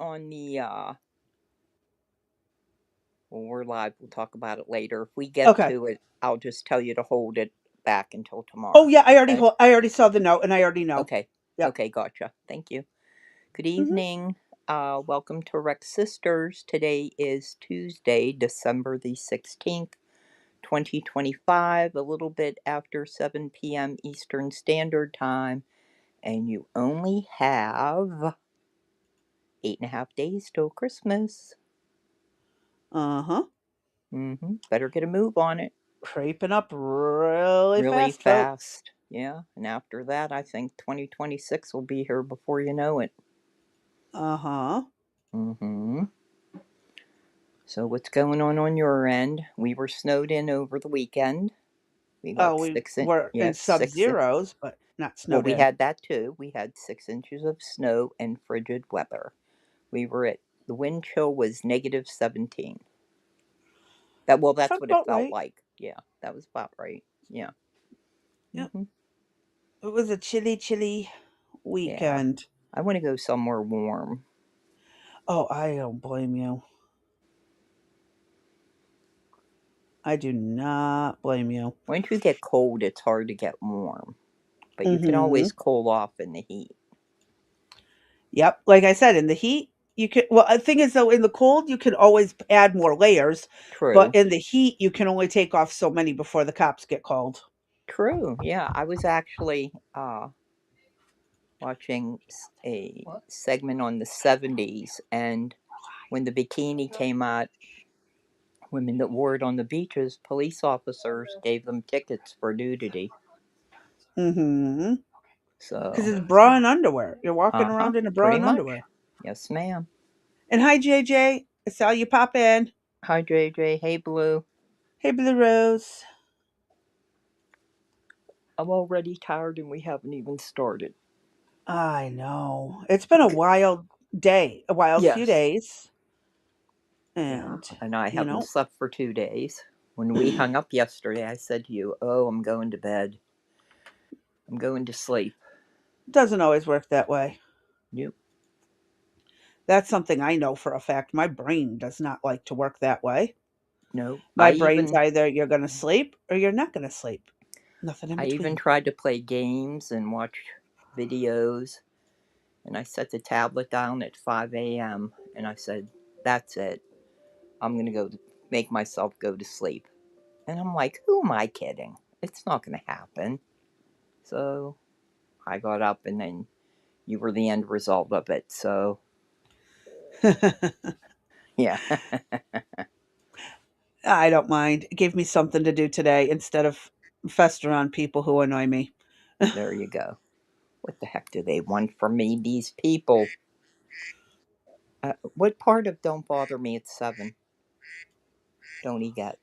on the, well, we're live. We'll talk about it later. If we get Okay. to it, I'll just tell you to hold it back until Oh tomorrow. yeah, Okay? I already saw the note and I already know. Okay. Yep. Okay, gotcha. Thank you. Good Mhm. evening. Welcome to Rex Sisters. Today is Tuesday, December the 16th, 2025, a little bit after 7 p.m. Eastern Standard Time. And you only have 8.5 days till Christmas. Uh-huh. Better get a move on it. Creeping up really Really fast, folks. fast. Yeah. And after that, I think 2026 will be here before you know it. Uh-huh. hmm So, what's going on your end? We were snowed in over the weekend. We got Oh, we six in, were in yes, 6 in. sub-zeros, but not Well, snowed we in. had that too. We had 6 inches of snow and frigid weather. We were at the wind chill was -17. That's Sounds what it about felt right. like. Yeah, that was about right. Yeah. Yep. hmm It was a chilly Yeah. weekend. I want to go somewhere warm. Oh, I don't blame you. I do not blame you. Once you get cold, it's hard to get warm, but you can Mm-hmm. always cool off in the heat. Yep. Like I said, in the heat, you can, well, the thing is though, in the cold, you can always add more layers, but True. in the heat, you can only take off so many before the cops get called. True. Yeah, I was actually watching a segment on the 70s, and when the bikini came out, women that wore it on the beaches, police officers gave them tickets for nudity. Mm-hmm. Because So, it's bra and underwear. You're walking uh huh, around in a bra pretty and much. underwear. Yes, ma'am. And hi, JJ. I saw you pop in. Hi, JJ. Hey, Blue. Hey, Blue Rose. I'm already tired and we haven't even started. I know. It's been a wild day, a wild few Yes. days. Yeah, And, and I you haven't know, slept for 2 days. When we hung up yesterday, I said to you, "Oh, I'm going to bed. I'm going to sleep." doesn't always work that way. Nope. That's something I know for a fact. My brain does not like to work that way. Nope. My brain's either you're going to sleep or you're not going to sleep. Nothing in I even between. tried to play games and watch videos, and I set the tablet down at 5 a.m. and I said, "That's it. I'm gonna make myself go to sleep." And I'm like, "Who am I kidding? It's not gonna happen." So I got up, and then you were the end result of it. So yeah. I don't mind. It gave me something to do today instead of fester on people who annoy me. There you go. What the heck do they want from me, these people? What part of "Don't Bother Me at 7" don't he get?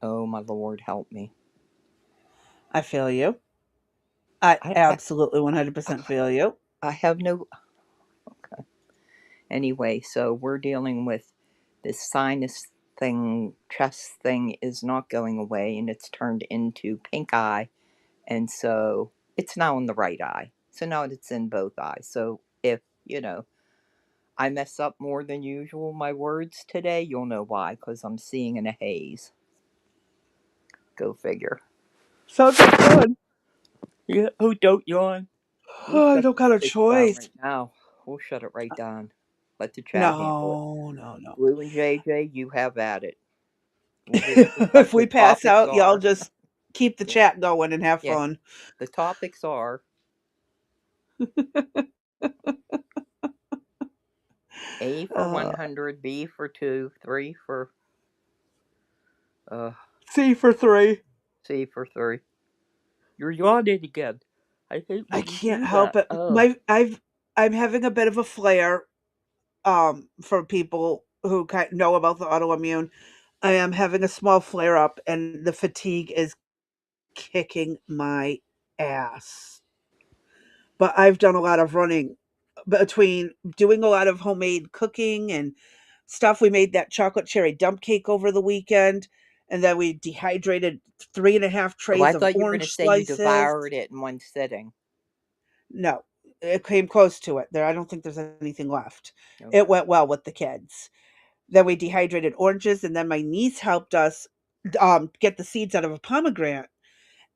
Oh, my Lord, help me. I feel you. I I, I, absolutely 100% feel you. I have no. Okay. Anyway, so we're dealing with this sinus thing, chest thing is not going away, and it's turned into pink eye, and so it's now in the right eye. So now it's in both eyes. So if, I mess up more than usual my words today, you'll know why, because I'm seeing in a haze. Go figure. Sounds like fun. Yeah, oh, don't yawn. We'll Oh, I shut don't got a this down choice. right now. We'll shut it right down. Let the chat handle it. No, no, no. Blue and JJ, you have at it. We'll just say what If the we pass topics out, y'all are. just keep the Yeah, chat going and have yeah. fun. The topics are A for Uh, 100, B for 2, 3 for uh, C for 3. C for 3. You're yawning again. I hate I when you can't do help that. it. Oh, I'm having a bit of a flare for people who know about the autoimmune. I am having a small flare up and the fatigue is kicking my ass. But I've done a lot of running between doing a lot of homemade cooking and stuff. We made that chocolate cherry dump cake over the weekend, and then we dehydrated 3.5 oh, I trays of thought you were going to orange say you slices. devoured it in one sitting. No, it came close to it. There, I don't think there's anything left. It Okay. went well with the kids. Then we dehydrated oranges, and then my niece helped us get the seeds out of a pomegranate.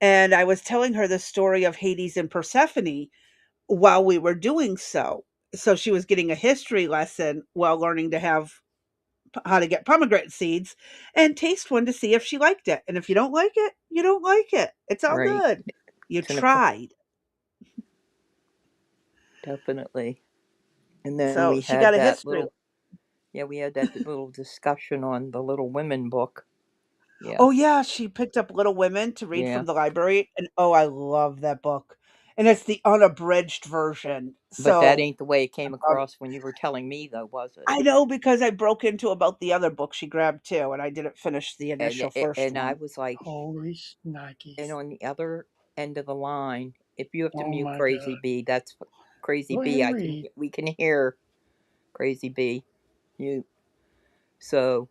And I was telling her the story of Hades and Persephone while we were doing so. So she was getting a history lesson while learning to have how to get pomegranate seeds and taste one to see if she liked it. And if you don't like it, you don't like it. It's all Right. good. You It's an tried. definitely. And then So we she had got a that history. little, yeah, we had that little discussion on the Little Women book. Yeah. Oh yeah, she picked up Little Women to read Yeah. from the library, and oh, I love that book. And it's the unabridged version. But that So ain't the way it came um, across when you were telling me, though, was it? I know because I broke into about the other book she grabbed too, and I didn't finish the And initial first and I one. was like, Holy and shnikes. on the other end of the line, if you have to Oh mute my Crazy God. B, that's Crazy Go ahead B. and I can read. we can hear Crazy B. You so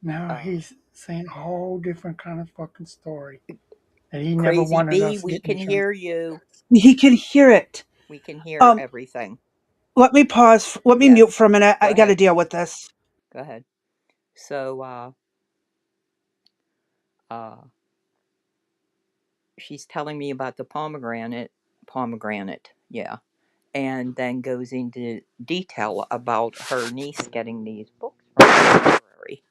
Now uh he's saying a whole different kind of fucking story that he never Crazy wanted B, us to we get can insurance. hear you. He can hear it. We can hear Um, everything. let me pause. Let me mute Yes. for a minute. Go I got to ahead. deal with this. Go ahead. So uh she's telling me about the pomegranate, yeah. And then goes into detail about her niece getting these books from the library.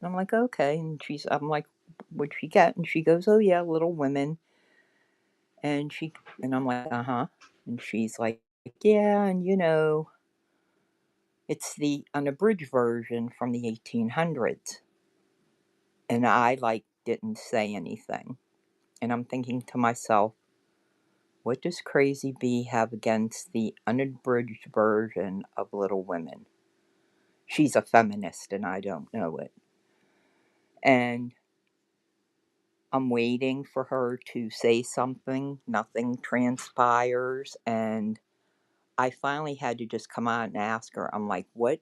And I'm like, okay. And I'm like, what'd she get? And she goes, oh yeah, Little Women. And I'm like, uh huh. And she's like, yeah, and it's the unabridged version from the 1800s. And I like didn't say anything. And I'm thinking to myself, what does Crazy Bee have against the unabridged version of Little Women? She's a feminist and I don't know it. And I'm waiting for her to say something. Nothing transpires. And I finally had to just come out and ask her, I'm like, what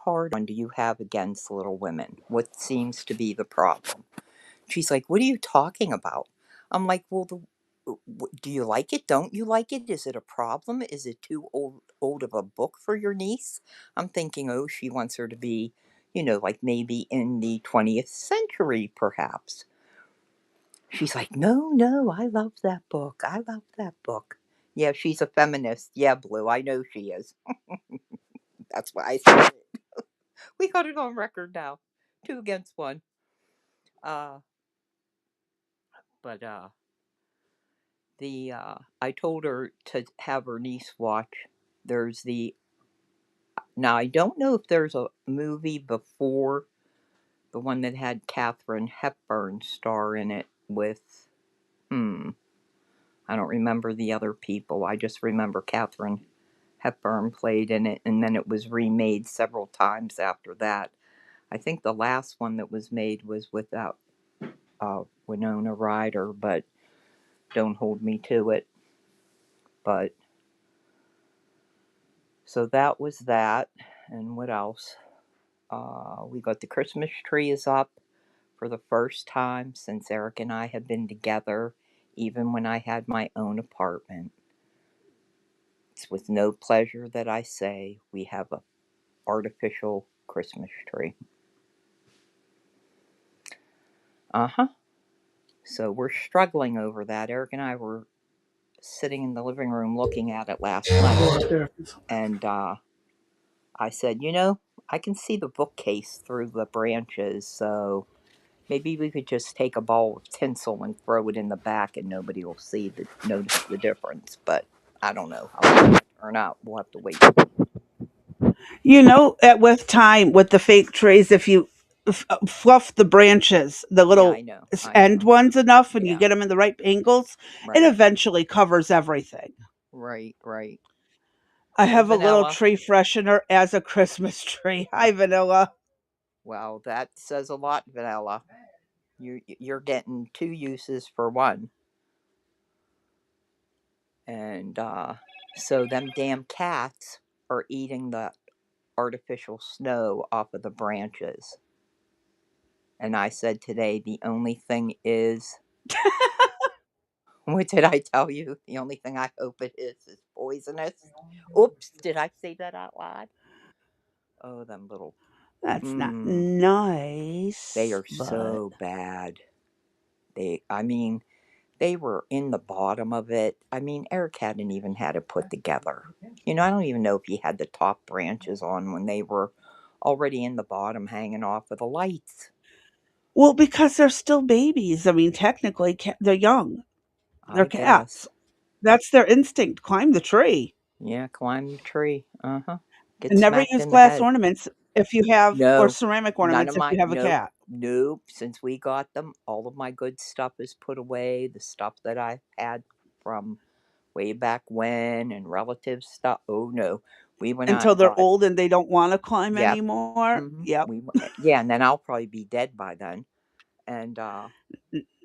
hard on do you have against Little Women? What seems to be the problem? She's like, what are you talking about? I'm like, well, do you like it? Don't you like it? Is it a problem? Is it too old of a book for your niece? I'm thinking, oh, she wants her to be, like maybe in the 20th century, perhaps. She's like, no, no, I love that book. I love that book. Yeah, she's a feminist. Yeah, Blue, I know she is. That's why I said it. We got it on record now. Two against one. Uh, but I told her to have her niece watch. There's the Now I don't know if there's a movie before the one that had Katharine Hepburn star in it with I don't remember the other people. I just remember Katharine Hepburn played in it, and then it was remade several times after that. I think the last one that was made was without Winona Ryder, but don't hold me to it. But so that was that, and what else? We got the Christmas tree is up for the first time since Eric and I have been together, even when I had my own apartment. It's with no pleasure that I say we have a artificial Christmas tree. Uh huh. So we're struggling over that. Eric and I were sitting in the living room looking at it last I'll go night, out there. and I said, I can see the bookcase through the branches, so maybe we could just take a ball of tinsel and throw it in the back, and nobody will notice the difference. But I don't know how it's going to turn out. We'll have to wait. With time, with the fake trees, if you fluff the branches, the Yeah, little I know. I end know. ones enough, and you Yeah, get them in the right angles, it right, eventually covers everything. right, right. I Hey, have a little Vanilla. tree freshener as a Christmas tree. Hi, Vanilla. Well, that says a lot, Vanilla. You're getting two uses for one, and so them damn cats are eating the artificial snow off of the branches. And I said today the only thing is What did I tell you? The only thing I hope it is poisonous. Oops, did I say that out loud? Oh, them little. That's not Mm, they nice, are but so bad. I mean, they were in the bottom of it. I mean, Eric hadn't even had it put together. I don't even know if he had the top branches on when they were already in the bottom hanging off of the lights. well, because they're still babies. I mean, technically, they're young. They're I cats. guess. That's their instinct. Climb the tree. Yeah, climb the tree. Uh huh. Get And never smacked use in the glass head. ornaments if you have, or No, ceramic none ornaments of if my, you have a nope, cat. nope. Since we got them, all of my good stuff is put away. The stuff that I had from way back when and relative stuff. Oh no, we went out Until and they're got. old and they don't wanna climb Yep. anymore. Yep. Yeah, and then I'll probably be dead by then. And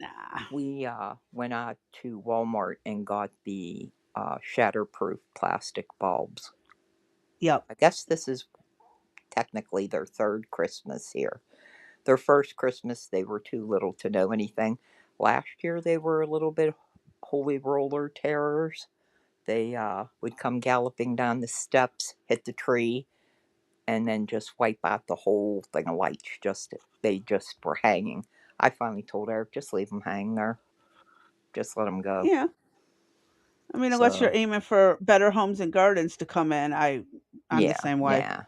Nah. we went out to Walmart and got the shatterproof plastic bulbs. Yep. I guess this is technically their third Christmas here. Their first Christmas, they were too little to know anything. Last year, they were a little bit holy roller terrors. They would come galloping down the steps, hit the tree, and then just wipe out the whole thing of lights. They just were hanging. I finally told Eric, just leave them hang there. Just let them go. Yeah. I mean, unless you're So aiming for Better Homes and Gardens to come in, I'm the yeah, same way. yeah.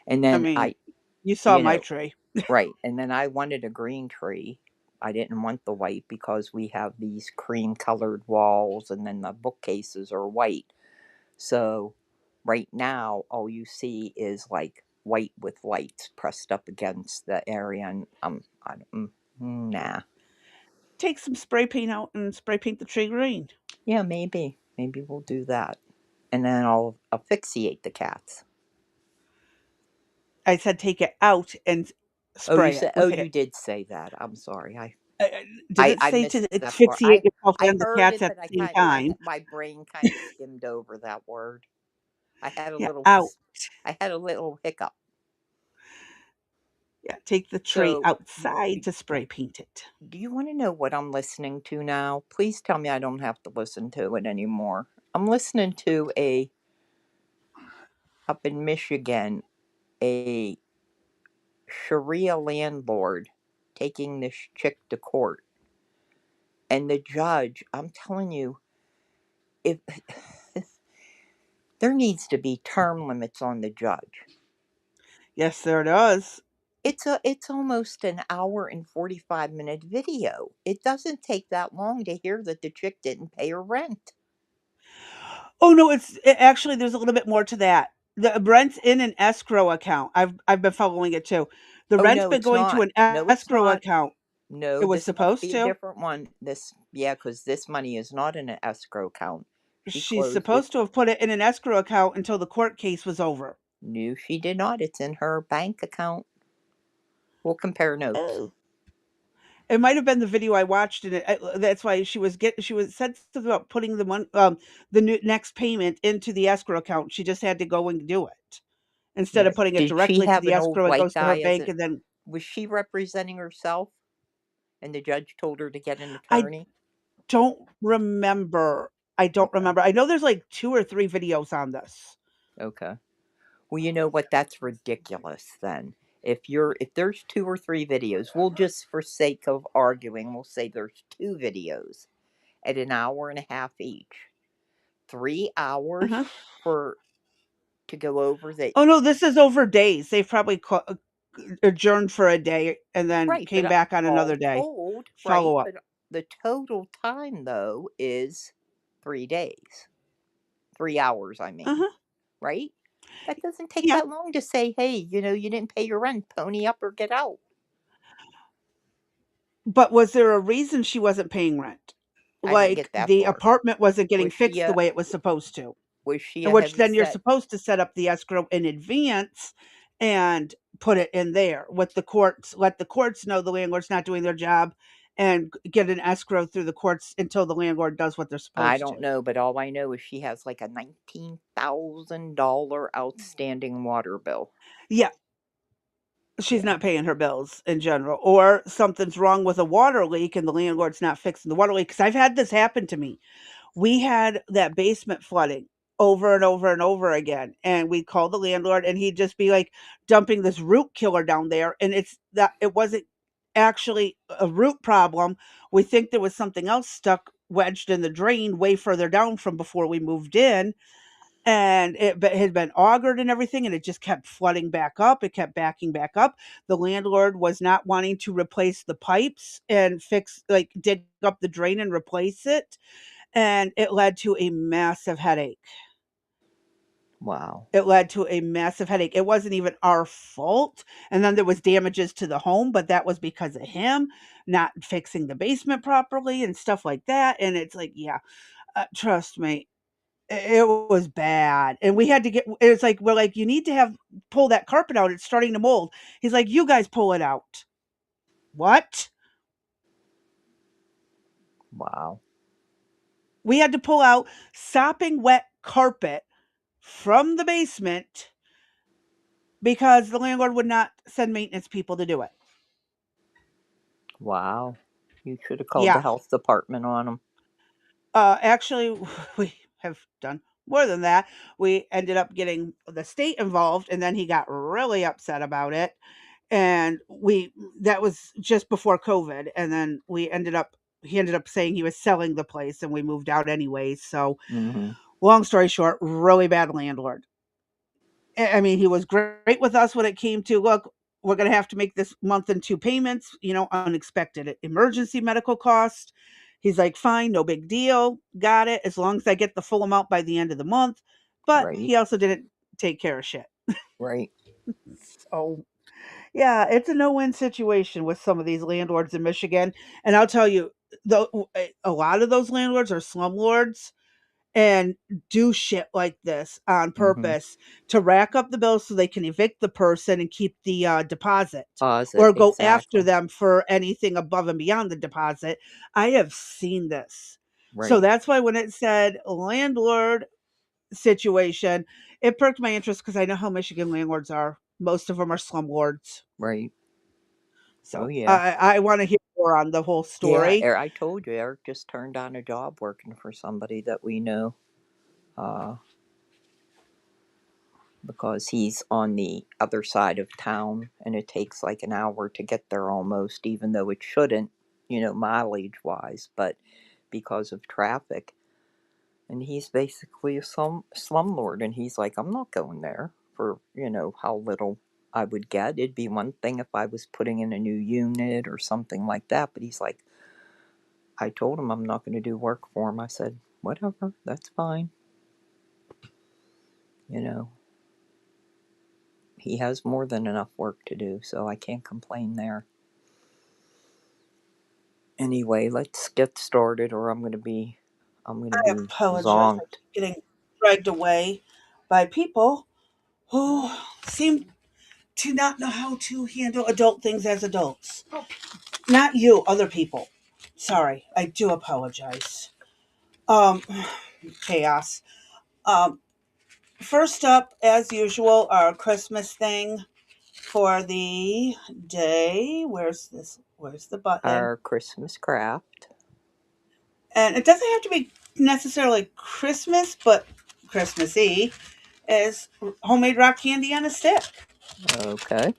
And I then mean, you saw you my know, tree. right. And then I wanted a green tree. I didn't want the white because we have these cream colored walls and then the bookcases are white. So right now, all you see is like white with lights pressed up against the area. And nah. Take some spray paint out and spray paint the tree green. Yeah, maybe. Maybe we'll do that. And then I'll asphyxiate the cats. I said take it out and Oh, you spray it said. Oh, with you it. did say that. I'm sorry. I I didn't I say missed to that part. asphyxiate yourself I and the heard cats it, at but I the same kind time. my brain kind of skimmed over that word. I had a Yeah, little out. I had a little hiccup. Yeah, take the tree So, outside to spray paint it. do you want to know what I'm listening to now? Please tell me I don't have to listen to it anymore. I'm listening to a up in Michigan, a Sharia landlord taking this chick to court. And the judge, I'm telling you, if there needs to be term limits on the judge. Yes, there it is. It's almost an hour and 45-minute video. It doesn't take that long to hear that the chick didn't pay her rent. Oh no, actually there's a little bit more to that. The rent's in an escrow account. I've been following it too. The Oh rent's no, been it's going to not. an No, it's escrow not. account. It No, was this must supposed be a to. different one. This yeah, because this money is not in an escrow account. She She's closed it. supposed to have put it in an escrow account until the court case was over. No, she did not. It's in her bank account. We'll compare notes. Oh. It might have been the video I watched, and that's why she was said something about putting the next payment into the escrow account. She just had to go and do it instead of Yes. putting it Did she directly to have the an old escrow. It white goes to her guy as bank, it? and then Was she representing herself and the judge told her to get an I attorney? don't remember. I don't Okay. remember. I know there's like 2 or 3 videos on this. Okay. Well, you know what? That's ridiculous then. If there's two or three videos, we'll just for sake of arguing, we'll say there's two videos at an hour and a half each. 3 hours Uh-huh. for to go over that. Oh, no, this is over days. They've probably adjourned for a day and then Right, but came back on all another day. told, right? Follow up. But the total time though is 3 days. 3 hours, I mean, Uh-huh. right? That doesn't take Yeah. that long to say, hey, you didn't pay your rent, pony up or get out. But was there a reason she wasn't paying rent? I didn't Like, get that the far. apartment wasn't getting Was she fixed the a way it was supposed to, was she in a which heavy then you're set? supposed to set up the escrow in advance and put it in there with the courts, let the courts know the landlord's not doing their job, and get an escrow through the courts until the landlord does what they're I supposed to. don't know, but all I know is she has like a $19,000 outstanding water bill. Yeah. she's Yeah. not paying her bills in general, or something's wrong with a water leak and the landlord's not fixing the water leak. Because I've had this happen to me. We had that basement flooding over and over and over again, and we'd call the landlord and he'd just be like dumping this root killer down there, and it's that it wasn't actually a root problem. We think there was something else stuck wedged in the drain way further down from before we moved in, and it had been augured and everything, and it just kept flooding back up. It kept backing back up. The landlord was not wanting to replace the pipes and fix, like, dig up the drain and replace it, and it led to a massive headache. Wow. It led to a massive headache. It wasn't even our fault, and then there was damages to the home, but that was because of him not fixing the basement properly and stuff like that, and it's like, yeah, trust me, it was bad, and we had to get it's like, we're like, "You need to have pull that carpet out, it's starting to mold." He's like, "You guys pull it out." What? Wow. We had to pull out sopping wet carpet from the basement because the landlord would not send maintenance people to do it. Wow. You should have called the Yeah. health department on them. Actually, we have done more than that. We ended up getting the state involved, and then he got really upset about it. And we that was just before COVID, and then he ended up saying he was selling the place, and we moved out anyway. So, Mm-hmm. long story short, really bad landlord. I mean, he was great with us when it came to, look, we're going to have to make this month in two payments, unexpected emergency medical cost. He's like, fine, no big deal. Got it. As long as I get the full amount by the end of the month. But Right. he also didn't take care of shit. Right. So, yeah, it's a no win situation with some of these landlords in Michigan. And I'll tell you, a lot of those landlords are slumlords and do shit like this on Mm-hmm. purpose to rack up the bill so they can evict the person and keep the deposit, Pause it. or go after Exactly. them for anything above and beyond the deposit. I have seen this. So Right. that's why when it said landlord situation, it perked my interest because I know how Michigan landlords are. Most of them are slumlords. Right. Oh So yeah. I want to hear more on the whole Yeah. story. I told you Eric just turned down a job working for somebody that we know. Uh, because he's on the other side of town and it takes like an hour to get there almost, even though it shouldn't, mileage wise, but because of traffic. And he's basically a slumlord, and he's like, I'm not going there for, how little I would get. It'd be one thing if I was putting in a new unit or something like that, but he's like, I told him I'm not going to do work for him. I said, whatever, that's fine. You know, he has more than enough work to do, so I can't complain there. Anyway, let's get started, or I'm gonna I be apologize. I zonked. keep getting dragged away by people who seem to not know how to handle adult things as adults. Not you, other people. Sorry, I do apologize. Um, chaos. Um, First up, as usual, our Christmas thing for the day. Where's this? Where's the button? Our Christmas craft. And it doesn't have to be necessarily Christmas, but Christmassy is homemade rock candy on a stick. Okay.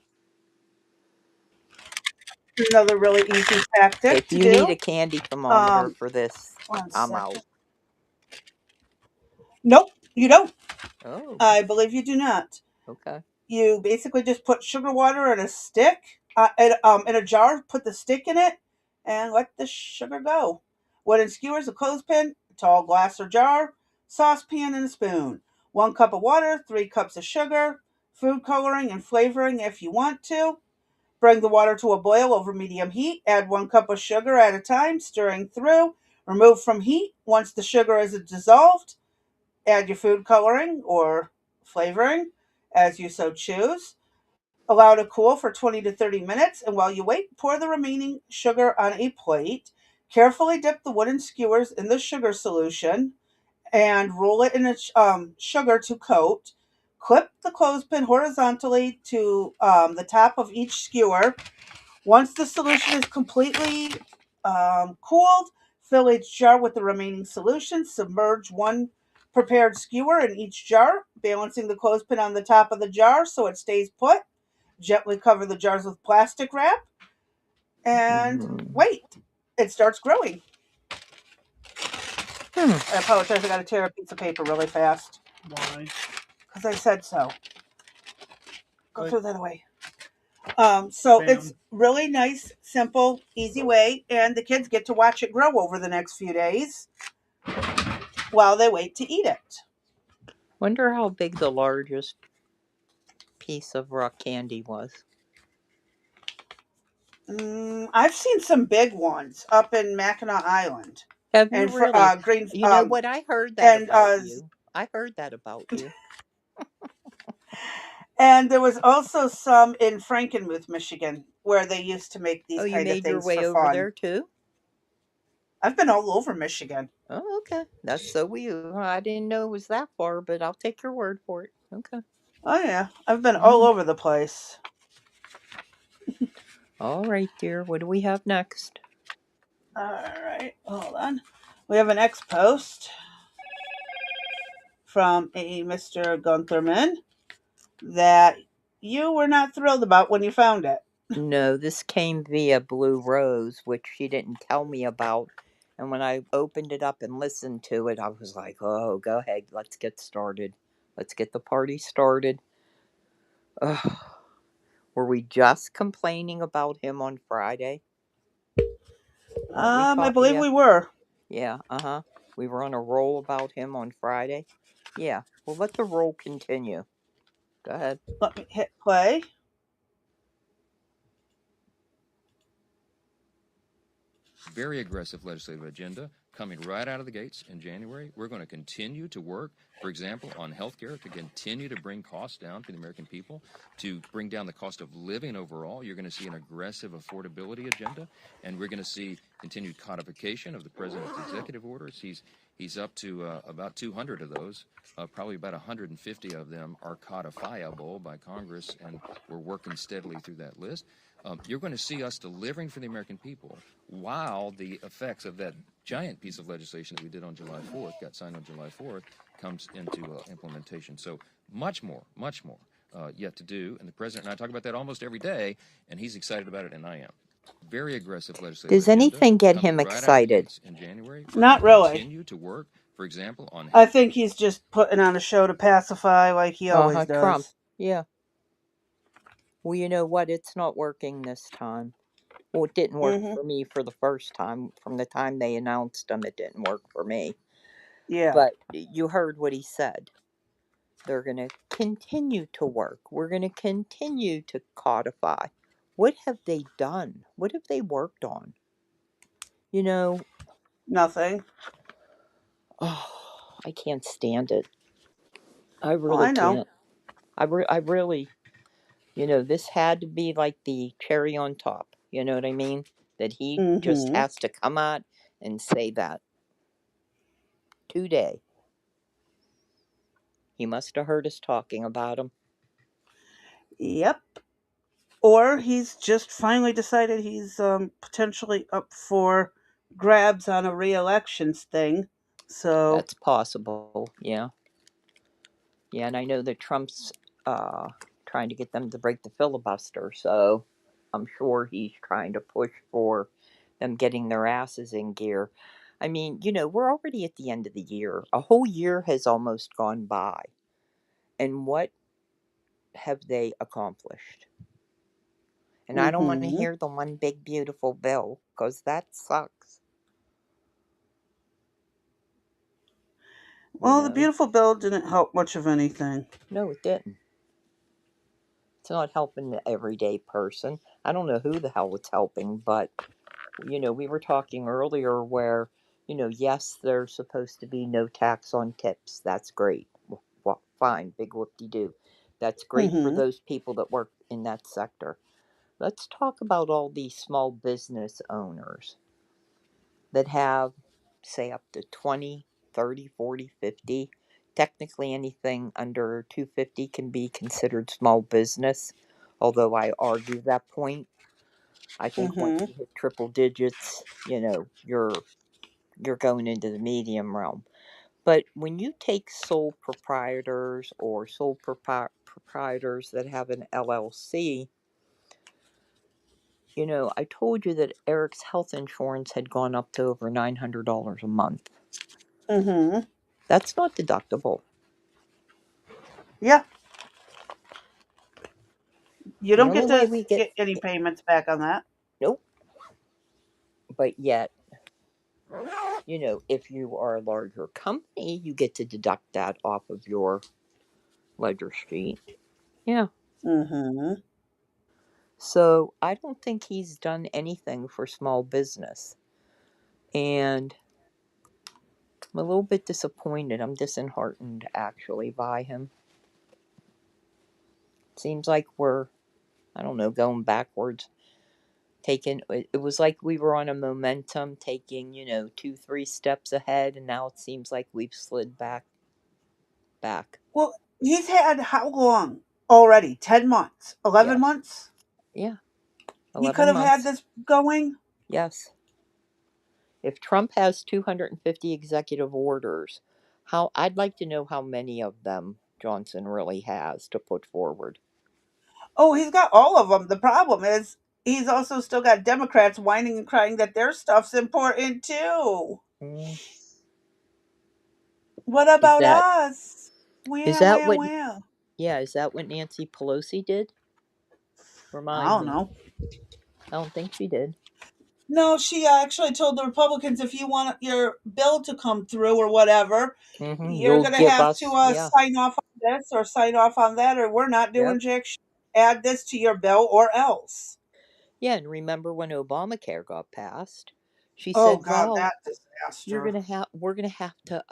Another really easy tactic If to you need do. a candy thermometer Um, for this, One I'm out. second. Nope, you don't. Oh, I believe you do not. okay. You basically just put sugar water in a stick, in a jar, put the stick in it, and let the sugar go. Wooden skewers, a clothespin, a tall glass or jar, saucepan, and a spoon. 1 cup of water, 3 cups of sugar, food coloring and flavoring if you want to. Bring the water to a boil over medium heat. Add 1 cup of sugar at a time, stirring through. Remove from heat. Once the sugar is dissolved, add your food coloring or flavoring as you so choose. Allow to cool for 20 to 30 minutes, and while you wait, pour the remaining sugar on a plate. Carefully dip the wooden skewers in the sugar solution and roll it in sugar to coat. Clip the clothespin horizontally to the top of each skewer. Once the solution is completely cooled, fill each jar with the remaining solution. Submerge one prepared skewer in each jar, balancing the clothespin on the top of the jar so it stays put. Gently cover the jars with plastic wrap and Mm. wait. It starts growing. Hmm. I apologize. I got to tear a piece of paper really fast Why? because I said so. Go Good. throw that away. So Bam. it's really nice, simple, easy way, and the kids get to watch it grow over the next few days while they wait to eat it. Wonder how big the largest piece of rock candy was. I've seen some big ones up in Mackinac Island, Have you and for really? green You know what? I heard that and about you. I heard that about you. and there was also some in Frankenmuth, Michigan, where they used to make Oh, these you kind of made your things for way over fun. there too? I've been all over Michigan. Oh, okay. That's so weird. I didn't know it was that far, but I'll take your word for it. Okay. Oh yeah, I've been all Mm. over the place. All right, dear. What do we have next? All right, hold on. We have an ex post from a Mr. Guntherman that you were not thrilled about when you found it. No, this came via Blue Rose, which she didn't tell me about. And when I opened it up and listened to it, I was like, oh, go ahead. Let's get started. Let's get the party started. Ugh. Were we just complaining about him on Friday? Weren't we I talking? believe Yeah. we were. Yeah, uh-huh. We were on a roll about him on Friday. Yeah. Well, let the roll continue. Go ahead. Let me hit play. Very aggressive legislative agenda coming right out of the gates in January. We're going to continue to work, for example, on health care to continue to bring costs down for the American people, to bring down the cost of living overall. You're going to see an aggressive affordability agenda, and we're going to see continued codification of the president's executive orders. He's up to about 200 of those. Probably about 150 of them are codifiable by Congress, and we're working steadily through that list. You're going to see us delivering for the American people while the effects of that giant piece of legislation that we did on July 4th, got signed on July 4th, comes into implementation. So much more yet to do. And the president and I talk about that almost every day, and he's excited about it, and I am. Very aggressive legislative Does agenda anything get coming him right out of the excited? gates in January. We're going Not to really. continue to work, for example, on I health. think he's just putting on a show to pacify like he always Trump. does. Yeah. Well, you know what? It's not working this time. Well, it didn't work Mm-hmm. for me for the first time. From the time they announced him, it didn't work for me. Yeah. But you heard what he said. They're going to continue to work. We're going to continue to codify. What have they done? What have they worked on? You know, Nothing. oh, I can't stand it. I Oh, really I know. can't. I really, this had to be like the cherry on top. You know what I mean? That he just Mm-hmm. has to come out and say that today. He must have heard us talking about him. Yep. Or he's just finally decided he's potentially up for grabs on a re-elections thing. So, That's possible. Yeah. Yeah, and I know that Trump's uh, trying to get them to break the filibuster, so I'm sure he's trying to push for them getting their asses in gear. I mean, we're already at the end of the year. A whole year has almost gone by. And what have they accomplished? And I don't want to mm-hmm. hear the one big beautiful bill, because that sucks, you Well, the know? beautiful bill didn't help much of anything. No, it didn't. It's not helping the everyday person. I don't know who the hell it's helping, but we were talking earlier where, yes, there's supposed to be no tax on tips. That's great. Well, fine, big whoop de doo. That's great for Mm-hmm. those people that work in that sector. Let's talk about all these small business owners that have, say, up to 20, 30, 40, 50 technically anything under 250 can be considered small business, although I argue that point. I think once Mm-hmm. you hit triple digits, you're going into the medium realm. But when you take sole proprietors or proprietors that have an LLC, I told you that Eric's health insurance had gone up to over $900 a month. Mm-hmm. That's not deductible. Yeah. You The don't only get way to we get, get any payments back on that. nope. But yet, if you are a larger company, you get to deduct that off of your ledger sheet. Yeah. Mm-hmm. So I don't think he's done anything for small business. And I'm a little bit disappointed. I'm disheartened, actually, by him. Seems like we're, I don't know, going backwards. It was like we were on a momentum, taking, 2, 3 steps ahead, and now it seems like we've slid back. Well, he's had how long already? 10 months? 11 Yes. months? Yeah. He could 11 have had months. this going? Yes. If Trump has 250 executive orders, I'd like to know how many of them Johnson really has to put forward. Oh, he's got all of them. The problem is he's also still got Democrats whining and crying that their stuff's important too. Mm. What Is about that us? is Where, that where, what where? yeah, is that what Nancy Pelosi did? I Remind don't me. know. I don't think she did. No, she actually told the Republicans if you want your bill to come through or whatever, you're You'll going to give have to us, yeah. sign off on this or sign off on that, or we're not doing Yep. jack shit. Add this to your bill or else. Yeah, and remember when Obamacare got passed? She Oh, said, God, "Well, that disaster. we're gonna have to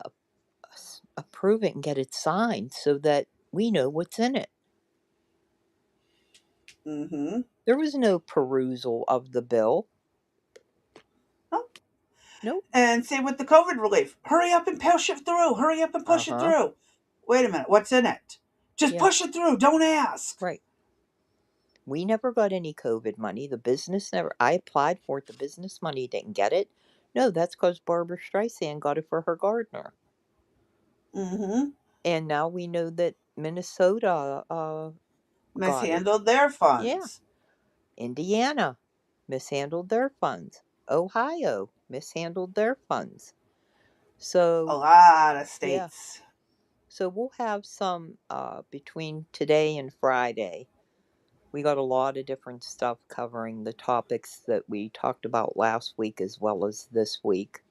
approve it and get it signed so that we know what's in it." Mm-hmm. There was no perusal of the bill. Oh. Nope. And same with the COVID relief. Hurry up and push it through. Hurry up and Uh push it huh. through. Wait a minute. What's in it? Just Yeah. push it through. Don't ask. Right. We never got any COVID money. The business never. I applied for it. The business money didn't get it. No, that's because Barbara Streisand got it for her gardener. Mm-hmm. And now we know that Minnesota got it. Mishandled their Yeah. funds. Indiana mishandled their funds. Ohio mishandled their funds. A So, lot of yeah. states. So we'll have some between today and Friday. We got a lot of different stuff covering the topics that we talked about last week as well as this week,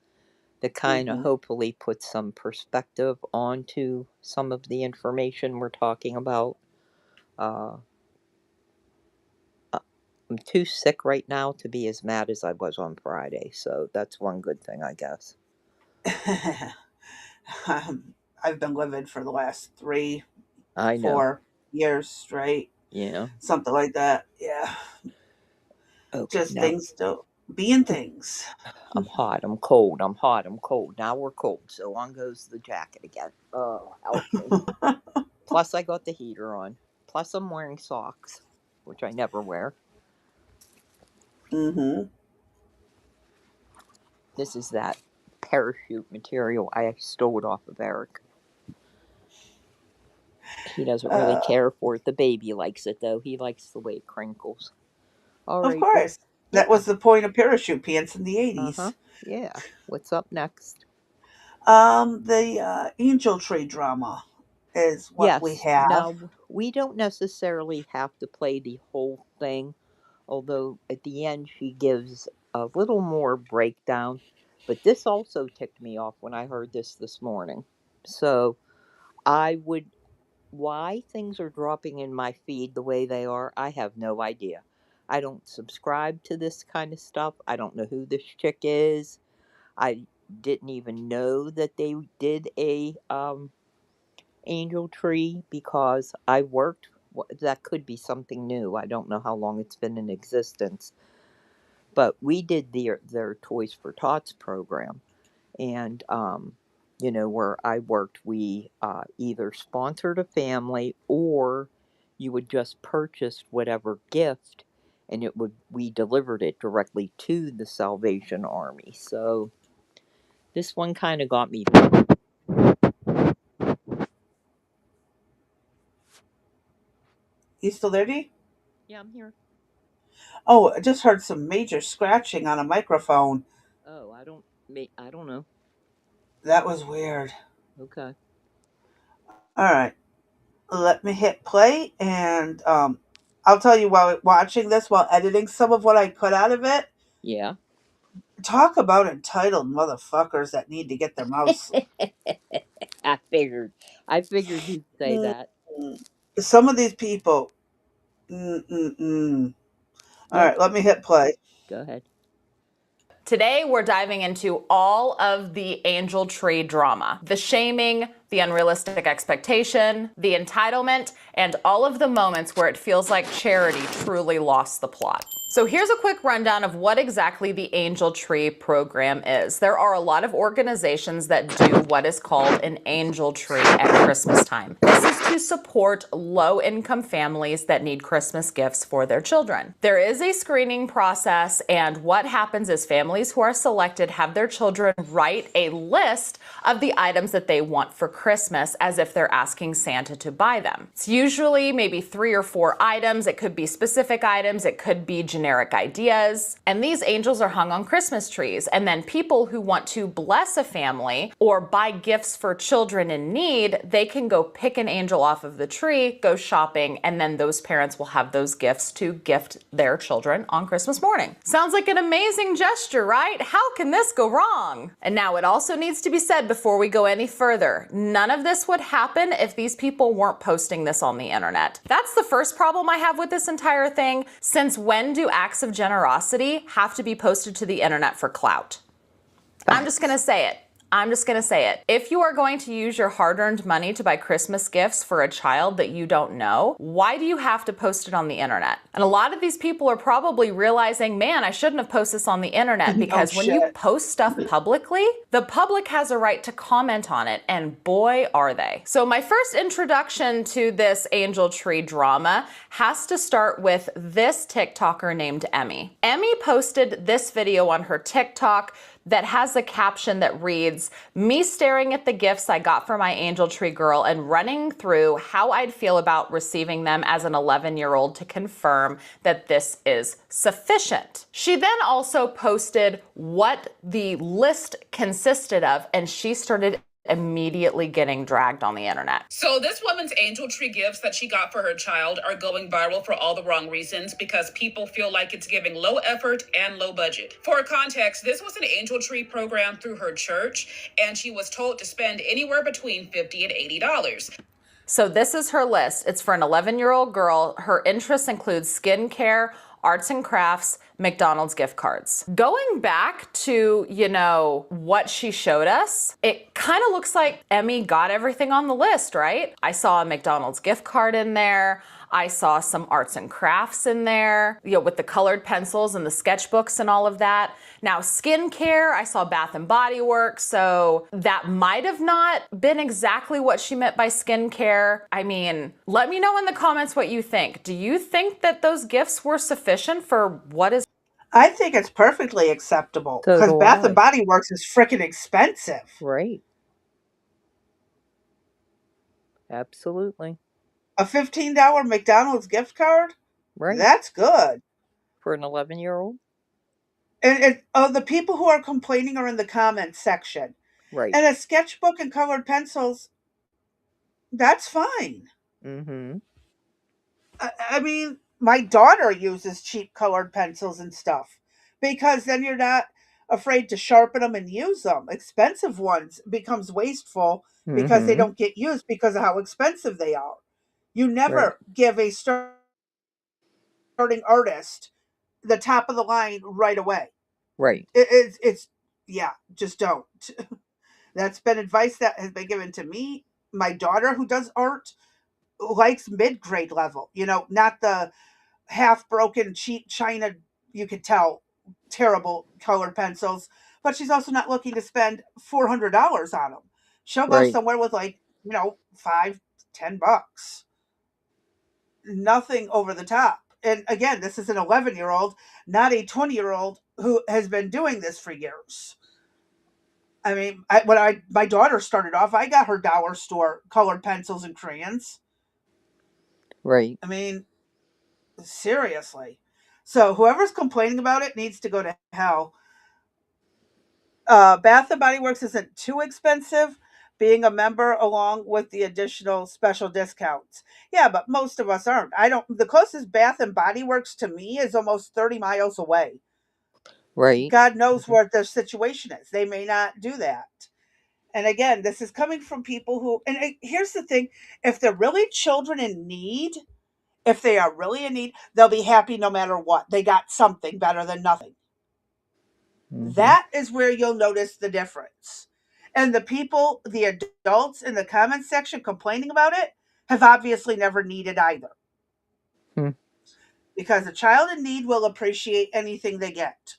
that kind of Mm-hmm. hopefully put some perspective onto some of the information we're talking about. Uh, I'm too sick right now to be as mad as I was on Friday, so that's one good thing, I guess. I've been livid for the last three, I know. 4 years straight. Yeah. Something like that. Yeah. Okay, Just now things still being things. I'm hot, I'm cold, I'm hot, I'm cold. Now we're cold, so on goes the jacket again. Oh, help me. Plus, I got the heater on. Plus, I'm wearing socks, which I never wear. Mm-hmm. This is that parachute material I stole it off of Eric. He doesn't really Uh, care for it. The baby likes it, though. He likes the way it crinkles. All of right, what? course. That Yeah. was the point of parachute pants in the Uh huh. 80s. Yeah. What's up next? The angel tree drama is what we Yes. have. Now, we don't necessarily have to play the whole thing, although at the end she gives a little more breakdown. But this also ticked me off when I heard this morning. So I would, why things are dropping in my feed the way they are, I have no idea. I don't subscribe to this kind of stuff. I don't know who this chick is. I didn't even know that they did a angel tree because I worked. That could be something new. I don't know how long it's been in existence, but we did their Toys for Tots program, and where I worked, we either sponsored a family or you would just purchase whatever gift and we delivered it directly to the Salvation Army. So this one kind of got me. You still there, Dee? Yeah, I'm here. Oh, I just heard some major scratching on a microphone. Oh, I don't know. That was weird. Okay. All right. Let me hit play, and I'll tell you while watching this, while editing some of what I cut out of it. Yeah. Talk about entitled motherfuckers that need to get their mouths. I figured. I figured you'd say Mm, that. some of these people. Mm-mm-mm. All Yeah, right, let me hit play. go ahead. Today, we're diving into all of the angel tree drama, the shaming, the unrealistic expectation, the entitlement, and all of the moments where it feels like charity truly lost the plot. So here's a quick rundown of what exactly the Angel Tree program is. There are a lot of organizations that do what is called an Angel Tree at Christmas time. This is to support low-income families that need Christmas gifts for their children. There is a screening process, and what happens is families who are selected have their children write a list of the items that they want for Christmas as if they're asking Santa to buy them. It's usually maybe 3 or 4 items. It could be specific items. It could be generic ideas. And these angels are hung on Christmas trees. And then people who want to bless a family or buy gifts for children in need, they can go pick an angel off of the tree, go shopping, and then those parents will have those gifts to gift their children on Christmas morning. Sounds like an amazing gesture, right? How can this go wrong? And now it also needs to be said before we go any further, none of this would happen if these people weren't posting this on the internet. That's the first problem I have with this entire thing. Since when do acts of generosity have to be posted to the internet for clout? I'm just gonna say it. I'm just gonna say it. If you are going to use your hard-earned money to buy Christmas gifts for a child that you don't know, why do you have to post it on the internet? And a lot of these people are probably realizing, man, I shouldn't have posted this on the internet, because when you post stuff publicly, the public has a right to comment on it, and boy, are they. So my first introduction to this angel tree drama has to start with this TikToker named Emmy. Emmy posted this video on her TikTok that has a caption that reads, "Me staring at the gifts I got for my angel tree girl and running through how I'd feel about receiving them as an 11-year-old to confirm that this is sufficient." She then also posted what the list consisted of, and she started immediately getting dragged on the internet. So this woman's angel tree gifts that she got for her child are going viral for all the wrong reasons, because people feel like it's giving low effort and low budget. For context, this was an angel tree program through her church, and she was told to spend anywhere between $50 and $80. So this is her list. It's for an 11-year-old girl. Her interests include skincare, arts and crafts, McDonald's gift cards. Going back to, what she showed us, it kind of looks like Emmy got everything on the list, right? I saw a McDonald's gift card in there. I saw some arts and crafts in there, with the colored pencils and the sketchbooks and all of that. Now, skincare, I saw Bath and Body Works, so that might have not been exactly what she meant by skincare. I mean, let me know in the comments what you think. Do you think that those gifts were sufficient for what is? I think it's perfectly acceptable, So because do Bath and I. Body Works is freaking expensive. Right. Absolutely. A $15 McDonald's gift card? Right. That's good. For an 11-year-old? And the people who are complaining are in the comments section. Right. And a sketchbook and colored pencils, that's fine. Mm-hmm. I mean, my daughter uses cheap colored pencils and stuff, because then you're not afraid to sharpen them and use them. Expensive ones becomes wasteful because they Mm-hmm. don't get used because of how expensive they are. You Right. never give a starting artist the top of the line right away. Right. It's yeah, just don't. That's been advice that has been given to me. My daughter, who does art, likes mid-grade level, not the half broken cheap china, you could tell, terrible colored pencils. But she's also not looking to spend $400 on them. She'll go Right. somewhere with like, $5, $10. Nothing over the top. And again, this is an 11-year-old, not a 20-year-old who has been doing this for years. I mean, when my daughter started off, I got her dollar store colored pencils and crayons. Right. I mean, seriously. So whoever's complaining about it needs to go to hell. Bath and Body Works isn't too expensive. Being a member along with the additional special discounts. Yeah, but most of us aren't. I don't. The closest Bath and Body Works to me is almost 30 miles away. Right. God knows what their situation is. They may not do that. And again, this is coming from people who, and here's the thing, if they're really children in need, if they are really in need, they'll be happy no matter what. They got something better than nothing. Mm-hmm. That is where you'll notice the difference. And the people, the adults in the comments section complaining about it, have obviously never needed either. Hmm. Because a child in need will appreciate anything they get.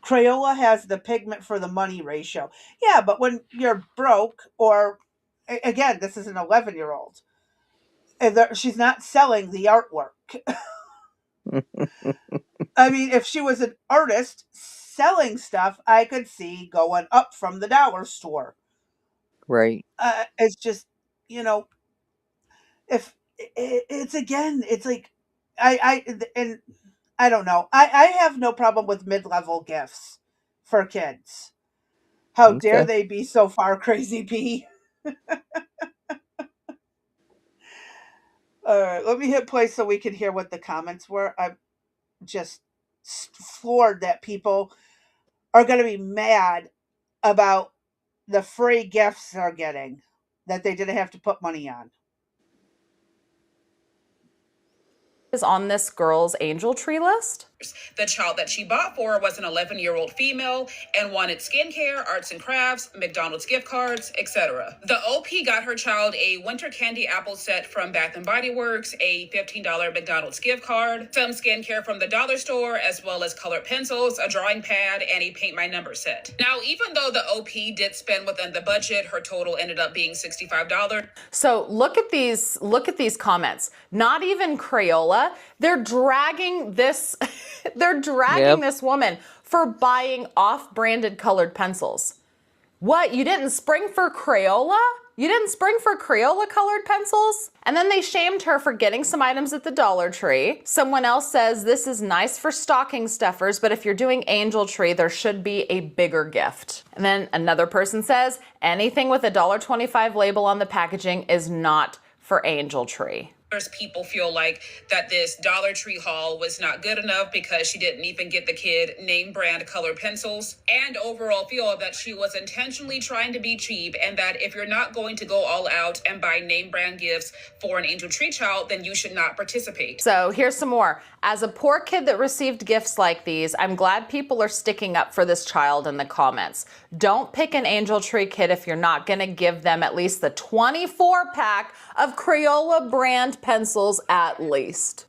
Crayola has the pigment for the money ratio. Yeah, but when you're broke, or again, this is an 11-year-old, and she's not selling the artwork. I mean, if she was an artist selling stuff, I could see going up from the dollar store. Right. It's just, you know, if it's again, it's like, and I don't know. I have no problem with mid-level gifts for kids. How dare Okay. they be so far crazy P? All right, let me hit play so we can hear what the comments were. I'm just floored that people are going to be mad about the free gifts they're getting that they didn't have to put money on. Is on this girl's angel tree list. The child that she bought for was an 11-year-old female and wanted skincare, arts and crafts, McDonald's gift cards, etc. The OP got her child a winter candy apple set from Bath and Body Works, a $15 McDonald's gift card, some skincare from the dollar store, as well as colored pencils, a drawing pad, and a paint my number set. Now, even though the OP did spend within the budget, her total ended up being $65. So look at these comments. Not even Crayola. They're dragging this Yep. this woman for buying off-branded colored pencils. What? You didn't spring for Crayola? You didn't spring for Crayola colored pencils? And then they shamed her for getting some items at the Dollar Tree. Someone else says this is nice for stocking stuffers, but if you're doing Angel Tree, there should be a bigger gift. And then another person says anything with a $1.25 label on the packaging is not for Angel Tree. People feel like that this Dollar Tree haul was not good enough because she didn't even get the kid name brand color pencils, and overall feel that she was intentionally trying to be cheap, and that if you're not going to go all out and buy name brand gifts for an Angel Tree child, then you should not participate. So here's some more. As a poor kid that received gifts like these, I'm glad people are sticking up for this child in the comments. Don't pick an Angel Tree kid if you're not going to give them at least the 24-pack of Crayola brand pencils at least.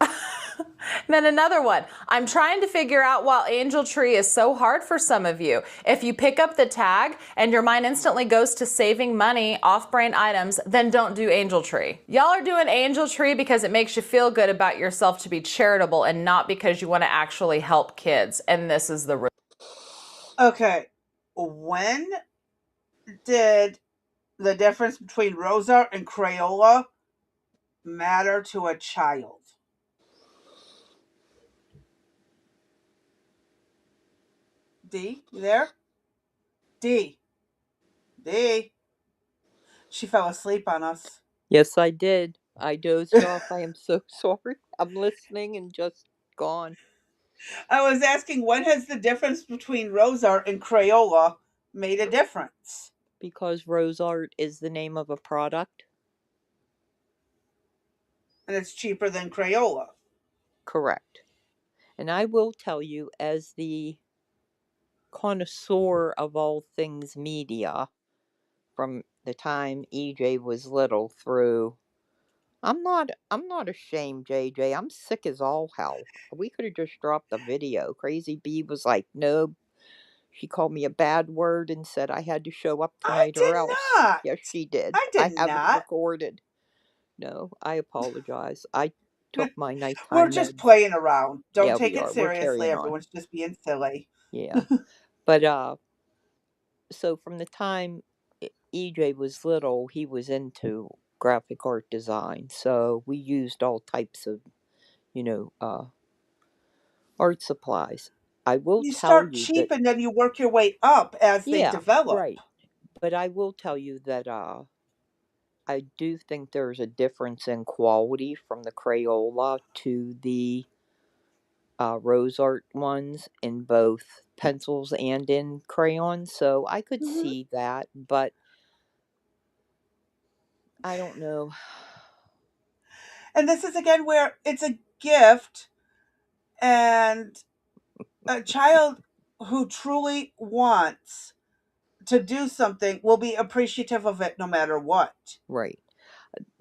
Then another one. I'm trying to figure out why Angel Tree is so hard for some of you. If you pick up the tag and your mind instantly goes to saving money off-brand items, then don't do Angel Tree. Y'all are doing Angel Tree because it makes you feel good about yourself to be charitable and not because you want to actually help kids. And this is the Okay, when did the difference between Rosa and Crayola matter to a child? D, you there? D. D. She fell asleep on us. Yes, I did. I dozed off. I am so sorry. I'm listening and just gone. I was asking, when has the difference between Rosa and Crayola made a difference? Because Rose Art is the name of a product. And it's cheaper than Crayola. Correct. And I will tell you, as the connoisseur of all things media, from the time EJ was little through, I'm not ashamed, JJ. I'm sick as all hell. We could have just dropped the video. Crazy B was like, no, She called me a bad word and said I had to show up I tonight did or else. not. Yes, she did. I I did have it not. recorded. No, I apologize. I took my We're nighttime just meds. playing around. Don't Yeah, take we it are. We're seriously. carrying on. Everyone's just being silly. Yeah. But so from the time EJ was little, he was into graphic art design. So we used all types of, you know, art supplies. I will You tell start you cheap that, and then you work your way up as they yeah, develop. right. But I will tell you that I do think there's a difference in quality from the Crayola to the rose art ones in both pencils and in crayons. So I could Mhm. see that, but I don't know. And this is again where it's a gift, and a child who truly wants to do something will be appreciative of it no matter what. Right.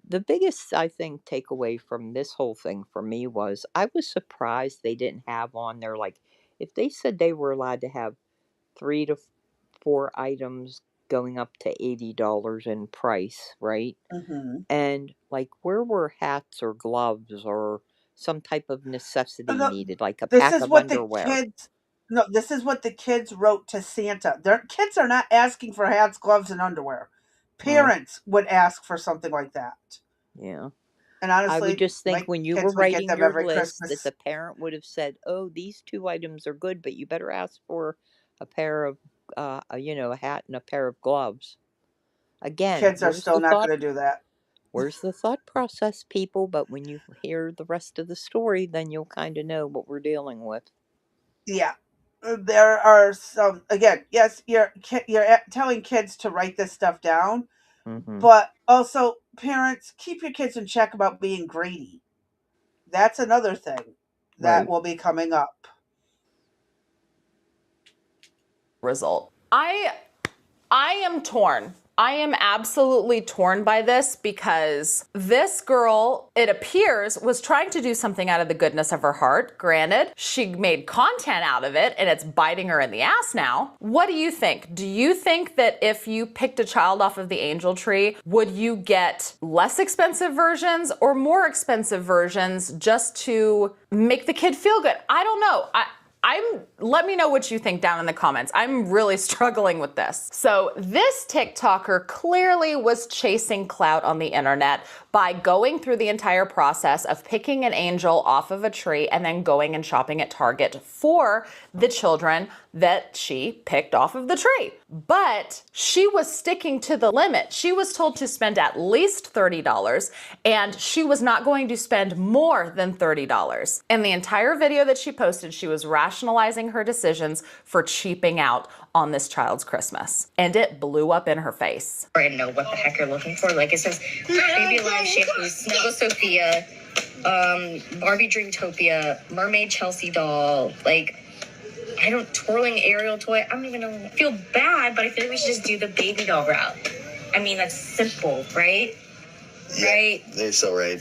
The biggest, I think, takeaway from this whole thing for me was I was surprised they didn't have on there, like, if they said they were allowed to have 3 to 4 items going up to $80 in price, right? Hmm. And, like, where were hats or gloves or some type of necessity No, needed, like a this pack is of what the underwear? kids. No, this is what the kids wrote to Santa. Their kids are not asking for hats, gloves, and underwear. Oh, Parents would ask for something like that. yeah. And I would honestly, just think my when you were kids would get writing them your every list that Christmas. the parent would have said, "Oh, these 2 items are good, but you better ask for a pair of, a hat and a pair of gloves." Again, Kids are still not going to do that. where's the thought process, people? But when you hear the rest of the story, then you'll kind of know what we're dealing with. Yeah. There are some, again, yes, you're telling kids to write this stuff down, Mm-hmm. but also parents, keep your kids in check about being greedy. That's another thing that Right. will be coming up. Result. I am torn. I am absolutely torn by this because this girl, it appears, was trying to do something out of the goodness of her heart. Granted, she made content out of it and it's biting her in the ass now. What do you think? Do you think that if you picked a child off of the angel tree, would you get less expensive versions or more expensive versions just to make the kid feel good? I don't know. Let me know what you think down in the comments. I'm really struggling with this. So this TikToker clearly was chasing clout on the internet by going through the entire process of picking an angel off of a tree and then going and shopping at Target for the children that she picked off of the tree. But she was sticking to the limit. She was told to spend at least $30 and she was not going to spend more than $30. In the entire video that she posted, she was rationalizing her decisions for cheaping out on this child's Christmas. And it blew up in her face. I know what the heck you're looking for. Like it says Baby Lion Shampoo, Snuggle Sophia, Barbie Dreamtopia, Mermaid Chelsea doll, like I don't twirling Ariel toy. I don't even know. I feel bad, but I feel like we should just do the baby doll route. I mean, that's simple, right? Yeah, right? They're so right.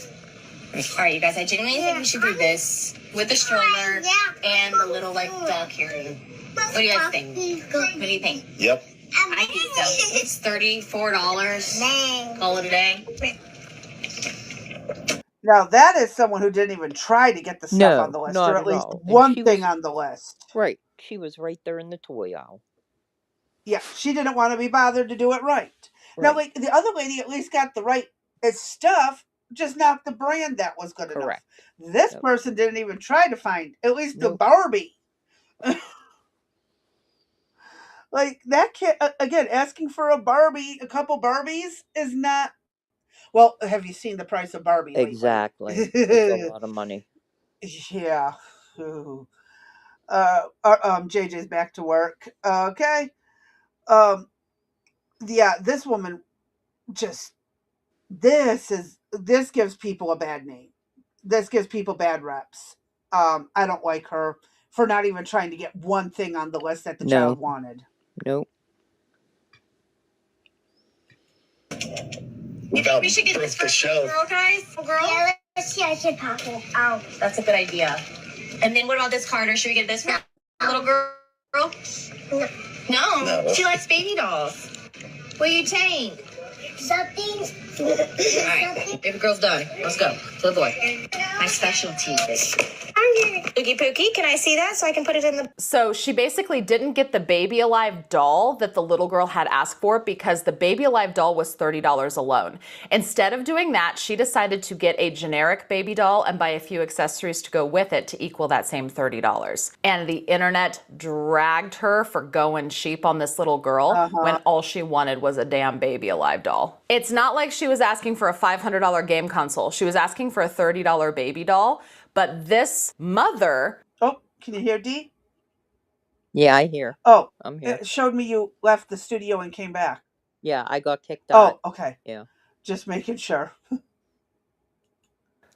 All right, you guys, I genuinely think we should do this with the stroller and the little like doll carrier. What do you guys think? What do you think? Yep. I think so. It's $34. Call it a day. Now, that is someone who didn't even try to get the stuff on No, the list, not or at at least all. And one she thing was on the list. right. She was right there in the toy aisle. Yeah, she didn't want to be bothered to do it right. Now, Right. like the other lady at least got the right stuff, just not the brand that was good Correct. enough. This Yep. person didn't even try to find at least the Nope. Barbie. Like that kid, again, asking for a Barbie, a couple Barbies is not. Well, have you seen the price of Barbie lately? Exactly. It's a lot of money. Yeah. Ooh. JJ's back to work. Okay. Yeah, this woman just this gives people a bad name. This gives people bad reps. I don't like her for not even trying to get one thing on the list that the child wanted. Nope. We should get this for show. Girl, guys? Girl? Yeah, let's see. I can pop it out. That's a good idea. And then what about this card? Or should we get this for little girl? girl? No. She likes baby dolls. What do you think? Something. All right, baby girl's done. Let's go to the boy. My specialty. Oogie Pookie, can I see that so I can put it in the... So she basically didn't get the Baby Alive doll that the little girl had asked for because the Baby Alive doll was $30 alone. Instead of doing that, she decided to get a generic baby doll and buy a few accessories to go with it to equal that same $30. And the internet dragged her for going cheap on this little girl when all she wanted was a damn Baby Alive doll. It's not like she was asking for a $500 game console. She was asking for a $30 baby doll. But this mother... Oh, can you hear, Dee? Yeah, I hear. Oh, I'm here. it showed me you left the studio and came back. Yeah, I got kicked out. Oh, okay. Yeah. Just making sure.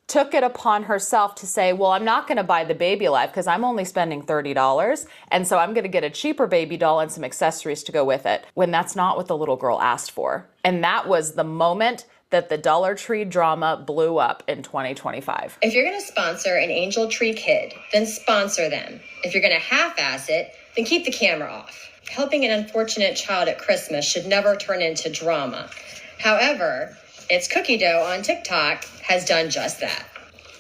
Took it upon herself to say, well, I'm not going to buy the Baby Alive because I'm only spending $30. And so I'm going to get a cheaper baby doll and some accessories to go with it, when that's not what the little girl asked for. And that was the moment that the Dollar Tree drama blew up in 2025. If you're going to sponsor an Angel Tree kid, then sponsor them. If you're going to half-ass it, then keep the camera off. Helping an unfortunate child at Christmas should never turn into drama. However, It's Cookie Dough on TikTok has done just that.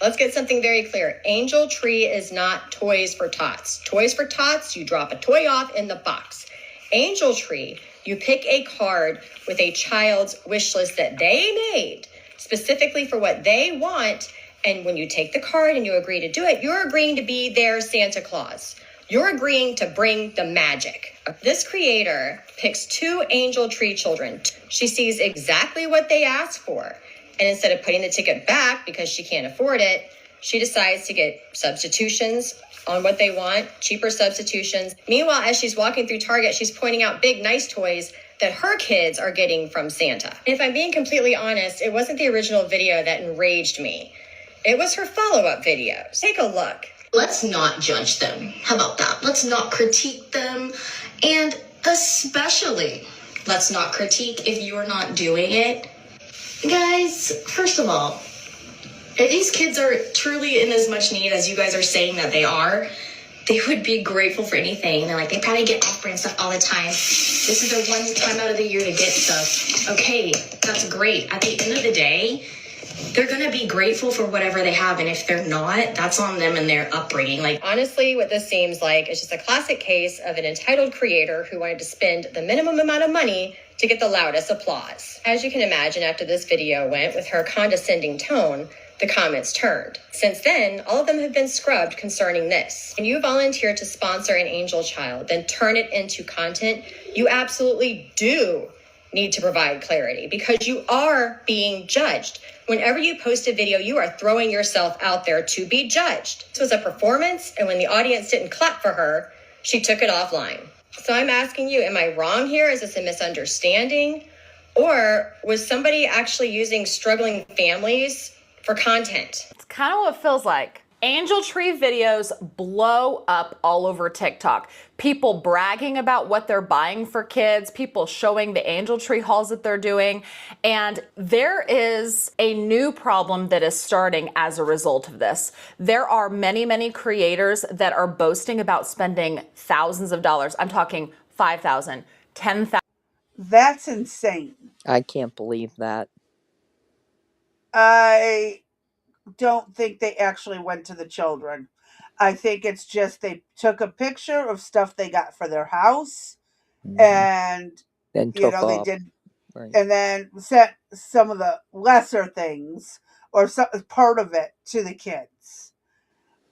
Let's get something very clear. Angel Tree is not Toys for Tots. Toys for Tots, you drop a toy off in the box. Angel Tree, you pick a card with a child's wish list that they made specifically for what they want. And when you take the card and you agree to do it, you're agreeing to be their Santa Claus. You're agreeing to bring the magic. This creator picks 2 Angel Tree children. She sees exactly what they asked for. And instead of putting the ticket back because she can't afford it, she decides to get substitutions on what they want, cheaper substitutions. Meanwhile, as she's walking through Target, she's pointing out big, nice toys that her kids are getting from Santa. And if I'm being completely honest, it wasn't the original video that enraged me. It was her follow-up videos. Take a look. Let's not judge them. How about that? Let's not critique them. And especially, let's not critique if you're not doing it. Guys, first of all, if these kids are truly in as much need as you guys are saying that they are, they would be grateful for anything. They're like, they probably get offered stuff all the time. This is their one time out of the year to get stuff. Okay, that's great. At the end of the day, they're going to be grateful for whatever they have. And if they're not, that's on them and their upbringing. Like, honestly, what this seems like is just a classic case of an entitled creator who wanted to spend the minimum amount of money to get the loudest applause. As you can imagine, after this video went with her condescending tone, the comments turned. Since then, all of them have been scrubbed concerning this. When you volunteer to sponsor an angel child, then turn it into content, you absolutely do need to provide clarity because you are being judged. Whenever you post a video, you are throwing yourself out there to be judged. This was a performance, and when the audience didn't clap for her, she took it offline. So I'm asking you, am I wrong here? Is this a misunderstanding? Or was somebody actually using struggling families for content? It's kind of what it feels like. Angel Tree videos blow up all over TikTok. People bragging about what they're buying for kids, people showing the Angel Tree hauls that they're doing. And there is a new problem that is starting as a result of this. There are many, many creators that are boasting about spending thousands of dollars. I'm talking $5,000, $10,000. That's insane. I can't believe that. I don't think they actually went to the children. I think it's just they took a picture of stuff they got for their house, and Then you took know they off. did, Right. and then sent some of the lesser things or some part of it to the kids.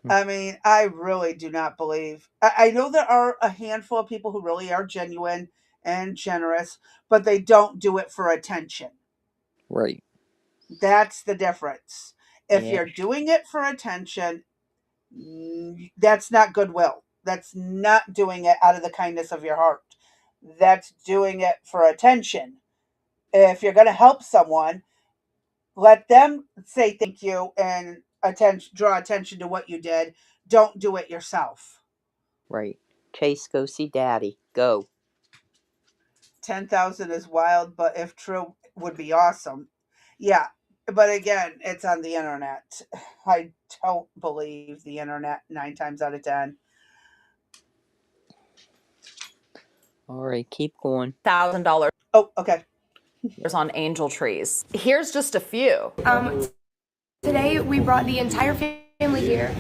I mean, I really do not believe. I know there are a handful of people who really are genuine and generous, but they don't do it for attention. Right. That's the difference. If Yeah. you're doing it for attention, that's not goodwill. That's not doing it out of the kindness of your heart. That's doing it for attention. If you're going to help someone, let them say thank you and draw attention to what you did. Don't do it yourself. Right. Chase, go see Daddy. Go. 10,000 is wild, but if true, would be awesome. Yeah, but again, it's on the internet. I don't believe the internet 9 times out of 10. All right, keep going. $1,000 Oh, okay. on angel trees. Here's just a few. Today we brought the entire family here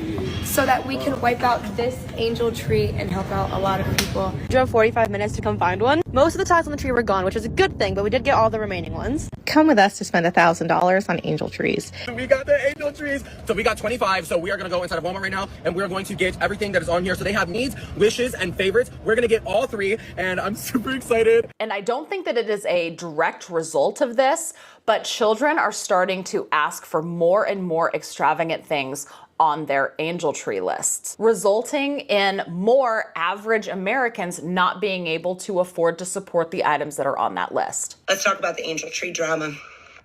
so that we can wipe out this angel tree and help out a lot of people. Drove 45 minutes to come find one. Most of the tags on the tree were gone, which is a good thing, but we did get all the remaining ones. Come with us to spend $1,000 on angel trees. We got the angel trees. So we got 25. So we are going to go inside of Walmart right now and we're going to get everything that is on here. So they have needs, wishes, and favorites. We're going to get all three and I'm super excited. And I don't think that it is a direct result of this, but children are starting to ask for more and more extravagant things on their angel tree lists, resulting in more average Americans not being able to afford to support the items that are on that list. Let's talk about the angel tree drama.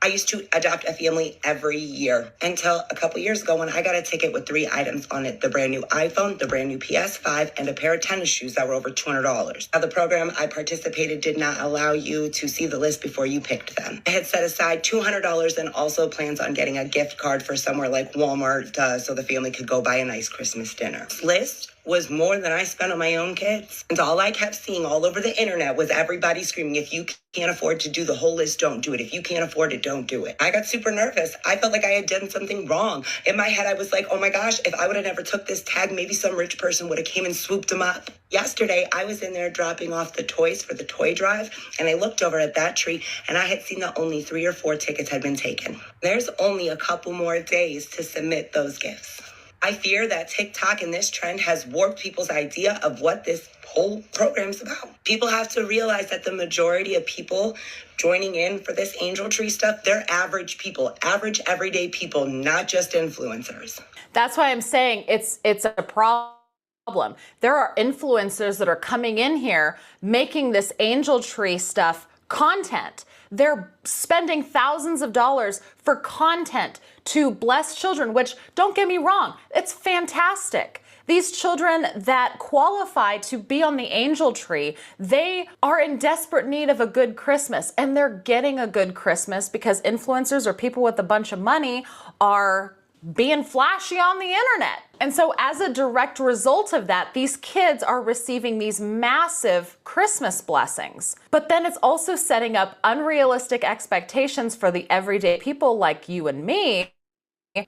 I used to adopt a family every year until a couple years ago when I got a ticket with 3 items on it: the brand new iPhone, the brand new PS5, and a pair of tennis shoes that were over $200. Now, the program I participated did not allow you to see the list before you picked them. I had set aside $200 and also plans on getting a gift card for somewhere like Walmart so the family could go buy a nice Christmas dinner. This list was more than I spent on my own kids. And all I kept seeing all over the internet was everybody screaming, if you can't afford to do the whole list, don't do it. If you can't afford it, don't do it. I got super nervous. I felt like I had done something wrong. In my head, I was like, oh my gosh, if I would have never took this tag, maybe some rich person would have came and swooped them up. Yesterday, I was in there dropping off the toys for the toy drive, and I looked over at that tree, and I had seen that only 3 or 4 tickets had been taken. There's only a couple more days to submit those gifts. I fear that TikTok and this trend has warped people's idea of what this whole program is about. People have to realize that the majority of people joining in for this angel tree stuff, they're average people, average everyday people, not just influencers. That's why I'm saying it's a problem. There are influencers that are coming in here making this angel tree stuff content. They're spending thousands of dollars for content to bless children, which, don't get me wrong, it's fantastic. These children that qualify to be on the angel tree, they are in desperate need of a good Christmas, and they're getting a good Christmas because influencers or people with a bunch of money are being flashy on the internet. And so as a direct result of that, these kids are receiving these massive Christmas blessings. But then it's also setting up unrealistic expectations for the everyday people like you and me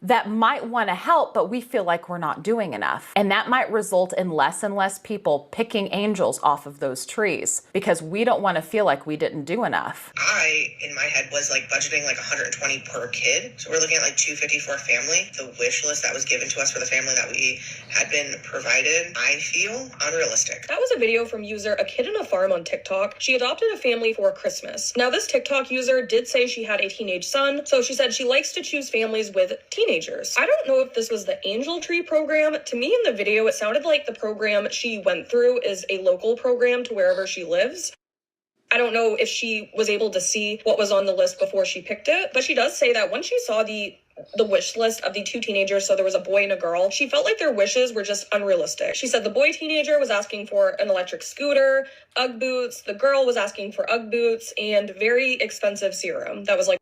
that might want to help, but we feel like we're not doing enough. And that might result in less and less people picking angels off of those trees because we don't want to feel like we didn't do enough. I, in my head, was like budgeting like $120 per kid. So we're looking at like $250 for a family. The wish list that was given to us for the family that we had been provided, I feel unrealistic. That was a video from user A Kid in a Farm on TikTok. She adopted a family for Christmas. Now, this TikTok user did say she had a teenage son, so she said she likes to choose families with teenagers. I don't know if this was the Angel Tree program. To me in the video, it sounded like the program she went through is a local program to wherever she lives. I don't know if she was able to see what was on the list before she picked it, but she does say that when she saw the wish list of the 2 teenagers, so there was a boy and a girl, she felt like their wishes were just unrealistic. She said the boy teenager was asking for an electric scooter, Ugg boots, the girl was asking for Ugg boots, and very expensive serum. That was like,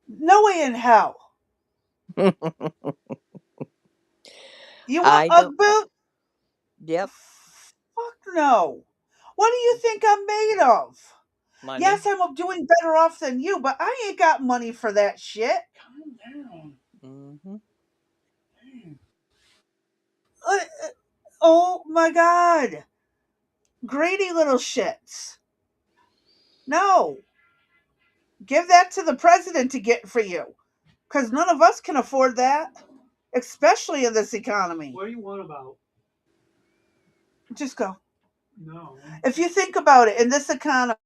no way in hell. You want Ugg boot? Yep. Fuck no. What do you think I'm made of? Money. Yes, I'm doing better off than you, but I ain't got money for that shit. Calm down. Mm-hmm. Oh my God. Greedy little shits. No. Give that to the president to get for you. Because none of us can afford that. Especially in this economy. What do you want about? Just go. No. If you think about it, in this economy,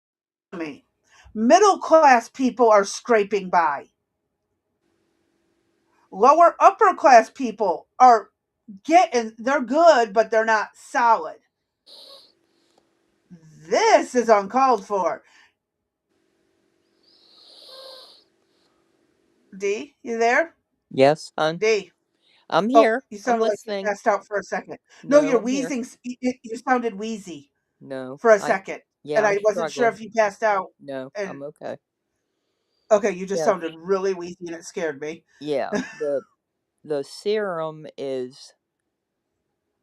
middle class people are scraping by. Lower upper class people are they're good, but they're not solid. This is uncalled for. D, you there? Yes, hon. D. I'm here. You sounded I'm like you listening. passed out for a second. No, you're I'm wheezing. You sounded wheezy. No. For a second. Yeah, and I I'm wasn't sure if you passed out. No, I'm okay. Okay, you just sounded really wheezy and it scared me. Yeah, the serum is,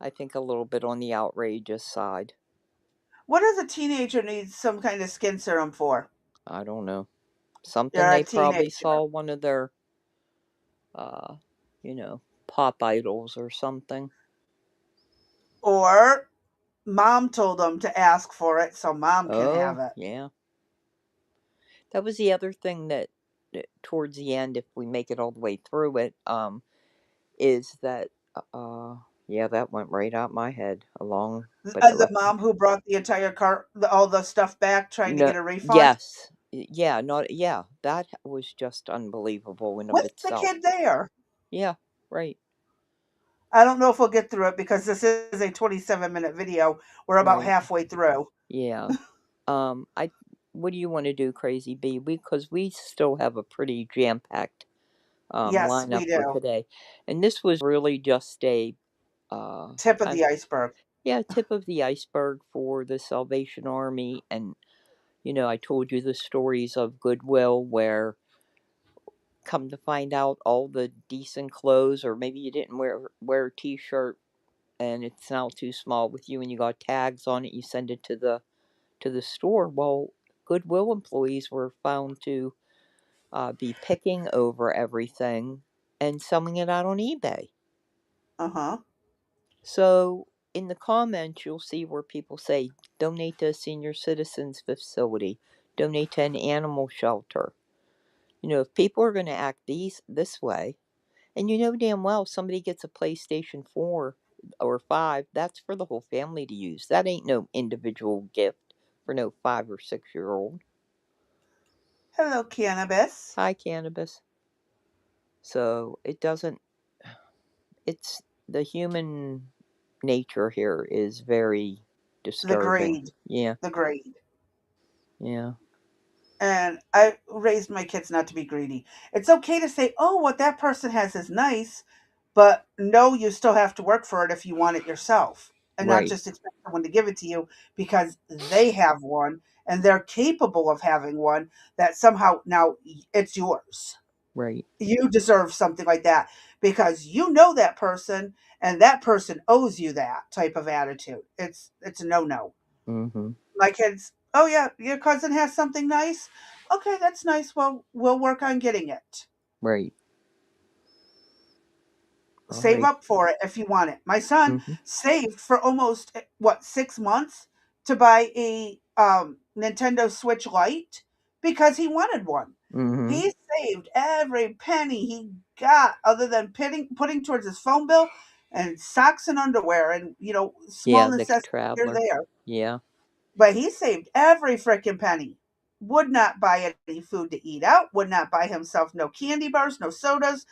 I think, a little bit on the outrageous side. What does a teenager need some kind of skin serum for? I don't know. Something You're a they probably teenager. saw one of their, uh, pop idols or something. Or mom told them to ask for it so mom can have Oh, it. yeah. That was the other thing that towards the end, if we make it all the way through it, is that, yeah, that went right out my head along, but the The rest. mom who brought the entire cart, all the stuff back, trying to No, get a refund yes, yeah, not yeah. That was just unbelievable in of with the itself. kid there. Yeah, right, I don't know if we'll get through it because this is a 27-minute video. We're about right, halfway through. yeah. I. What do you want to do, Crazy B? Because we still have a pretty jam packed Yes, lineup we for do. today, and this was really just a Tip of kind the iceberg. yeah, tip of the iceberg for the Salvation Army. And I told you the stories of Goodwill where, come to find out, all the decent clothes, or maybe you didn't wear a t-shirt and it's now too small with you and you got tags on it, you send it to the store. Well, Goodwill employees were found to be picking over everything and selling it out on eBay. Uh-huh. So in the comments, you'll see where people say, donate to a senior citizens facility, donate to an animal shelter. If people are going to act this way, and damn well somebody gets a PlayStation 4 or 5, that's for the whole family to use. That ain't no individual gift for no 5 or 6 year old. Hello, cannabis. Hi, cannabis. So it doesn't, it's the human nature here is very The disturbing. grade. Yeah, The grade. yeah, And I raised my kids not to be greedy. It's okay to say, oh, what that person has is nice, but no, you still have to work for it if you want it yourself and not right, just expect someone to give it to you because they have one and they're capable of having one that somehow now it's yours. right. You deserve something like that because you know that person and that person owes you that type of attitude. It's a no-no. Mm-hmm. My kids, oh yeah, your cousin has something nice. Okay, that's nice. Well, we'll work on getting it. Right. All Save right. up for it if you want it. My son Mm-hmm. saved for almost what 6 months to buy a Nintendo Switch Lite because he wanted one. Mm-hmm. He saved every penny he got, other than putting towards his phone bill and socks and underwear and small Yeah, the necessities here and traveler. there. Yeah. But he saved every frickin' penny. Would not buy any food to eat out, would not buy himself no candy bars, no sodas,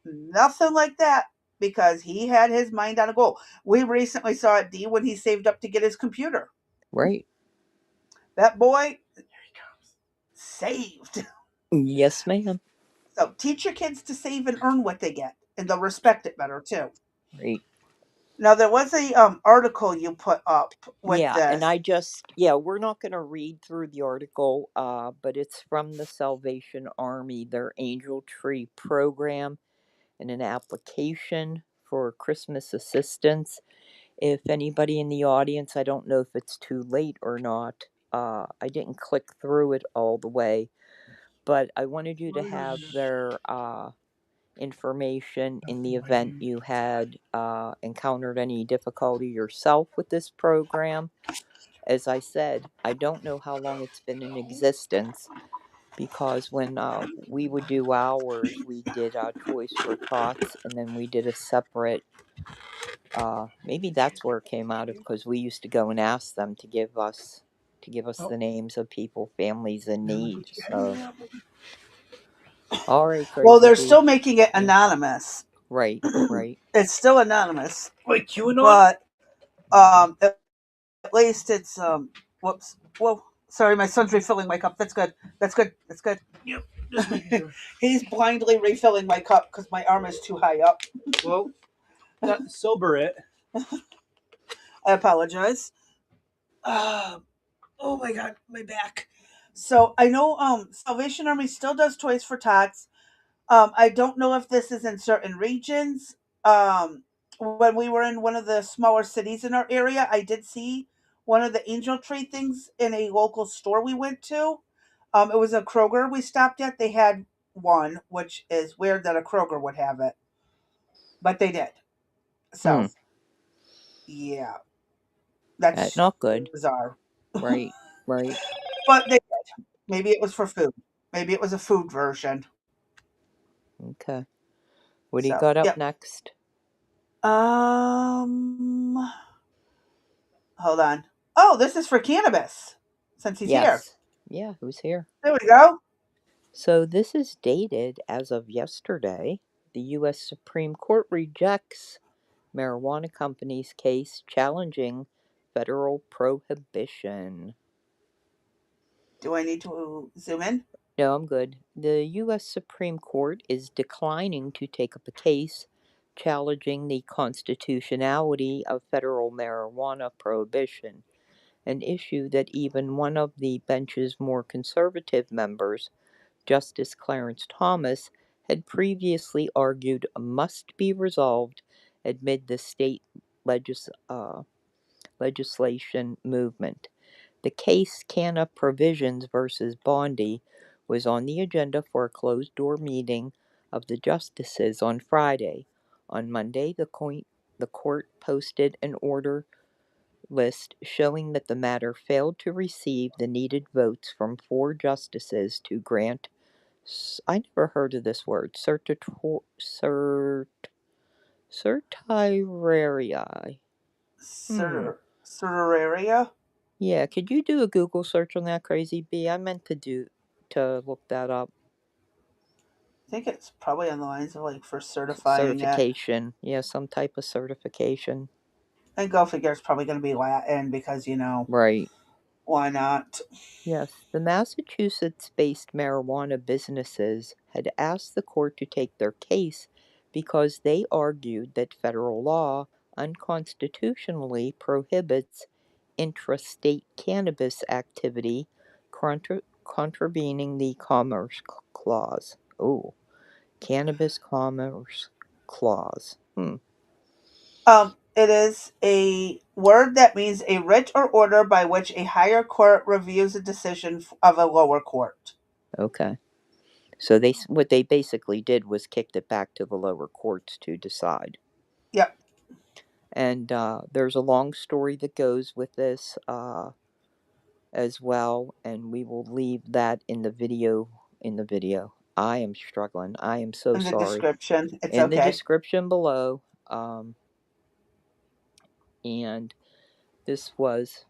nothing like that, because he had his mind on a goal. We recently saw it, D, when he saved up to get his computer. Right. That boy saved. Yes, ma'am. So teach your kids to save and earn what they get, and they'll respect it better too. Right. Now there was a article you put up with Yeah, and this. we're not going to read through the article, but it's from the Salvation Army, their Angel Tree program, and an application for Christmas assistance. If anybody in the audience, I don't know if it's too late or not. I didn't click through it all the way, but I wanted you to have their information in the event you had encountered any difficulty yourself with this program. As I said, I don't know how long it's been in existence because when we would do ours, we did Toys for Tots, and then we did a separate. Maybe that's where it came out of, because we used to go and ask them to give us the names of people, families in need. So, all right, Well, Crazy they're B. still making it Yeah, anonymous. right, right. It's still anonymous, Wait, QAnon? but at least it's whoops. Whoa. Sorry, my son's refilling my cup. That's good. That's good. That's good. Yep. Just making sure. He's blindly refilling my cup because my arm is too high up. Well, that sober it. I apologize. Oh my god, my back. So I know Salvation Army still does Toys for Tots. I don't know if this is in certain regions. When we were in one of the smaller cities in our area, I did see one of the angel tree things in a local store we went to. It was a Kroger we stopped at. They had one, which is weird that a Kroger would have it, but they did. So, yeah, that's Not good. bizarre. Right, right. But they did. Maybe it was for food. Maybe it was a food version. Okay. What do you So, got up yep. next? Hold on. Oh, this is for cannabis. Since he's here. Yes. Yeah, who's here? There we go. So this is dated as of yesterday. The U.S. Supreme Court rejects marijuana company's case challenging federal prohibition. Do I need to zoom in? No, I'm good. The U.S. Supreme Court is declining to take up a case challenging the constitutionality of federal marijuana prohibition, an issue that even one of the bench's more conservative members, Justice Clarence Thomas, had previously argued must be resolved amid the state legislation movement. The case Canna Provisions versus Bondi was on the agenda for a closed-door meeting of the justices on Friday. On Monday, the court posted an order list showing that the matter failed to receive the needed votes from 4 justices to grant, I never heard of this word, certiorari. Certiorari? Yeah, could you do a Google search on that, Crazy Bee? I meant to look that up. I think it's probably on the lines of like for certifying Certification. Yeah, some type of certification. And go figure it's probably going to be Latin because, Right. Why not? Yes, the Massachusetts-based marijuana businesses had asked the court to take their case because they argued that federal law unconstitutionally prohibits intrastate cannabis activity, contravening the Commerce Clause. Oh, Cannabis Commerce Clause. It is a word that means a writ or order by which a higher court reviews a decision of a lower court. Okay. So what they basically did was kicked it back to the lower courts to decide. Yep. And there's a long story that goes with this as well, and we will leave that in the video. I am struggling. I am so sorry. In the description. It's in okay. the description below. And this was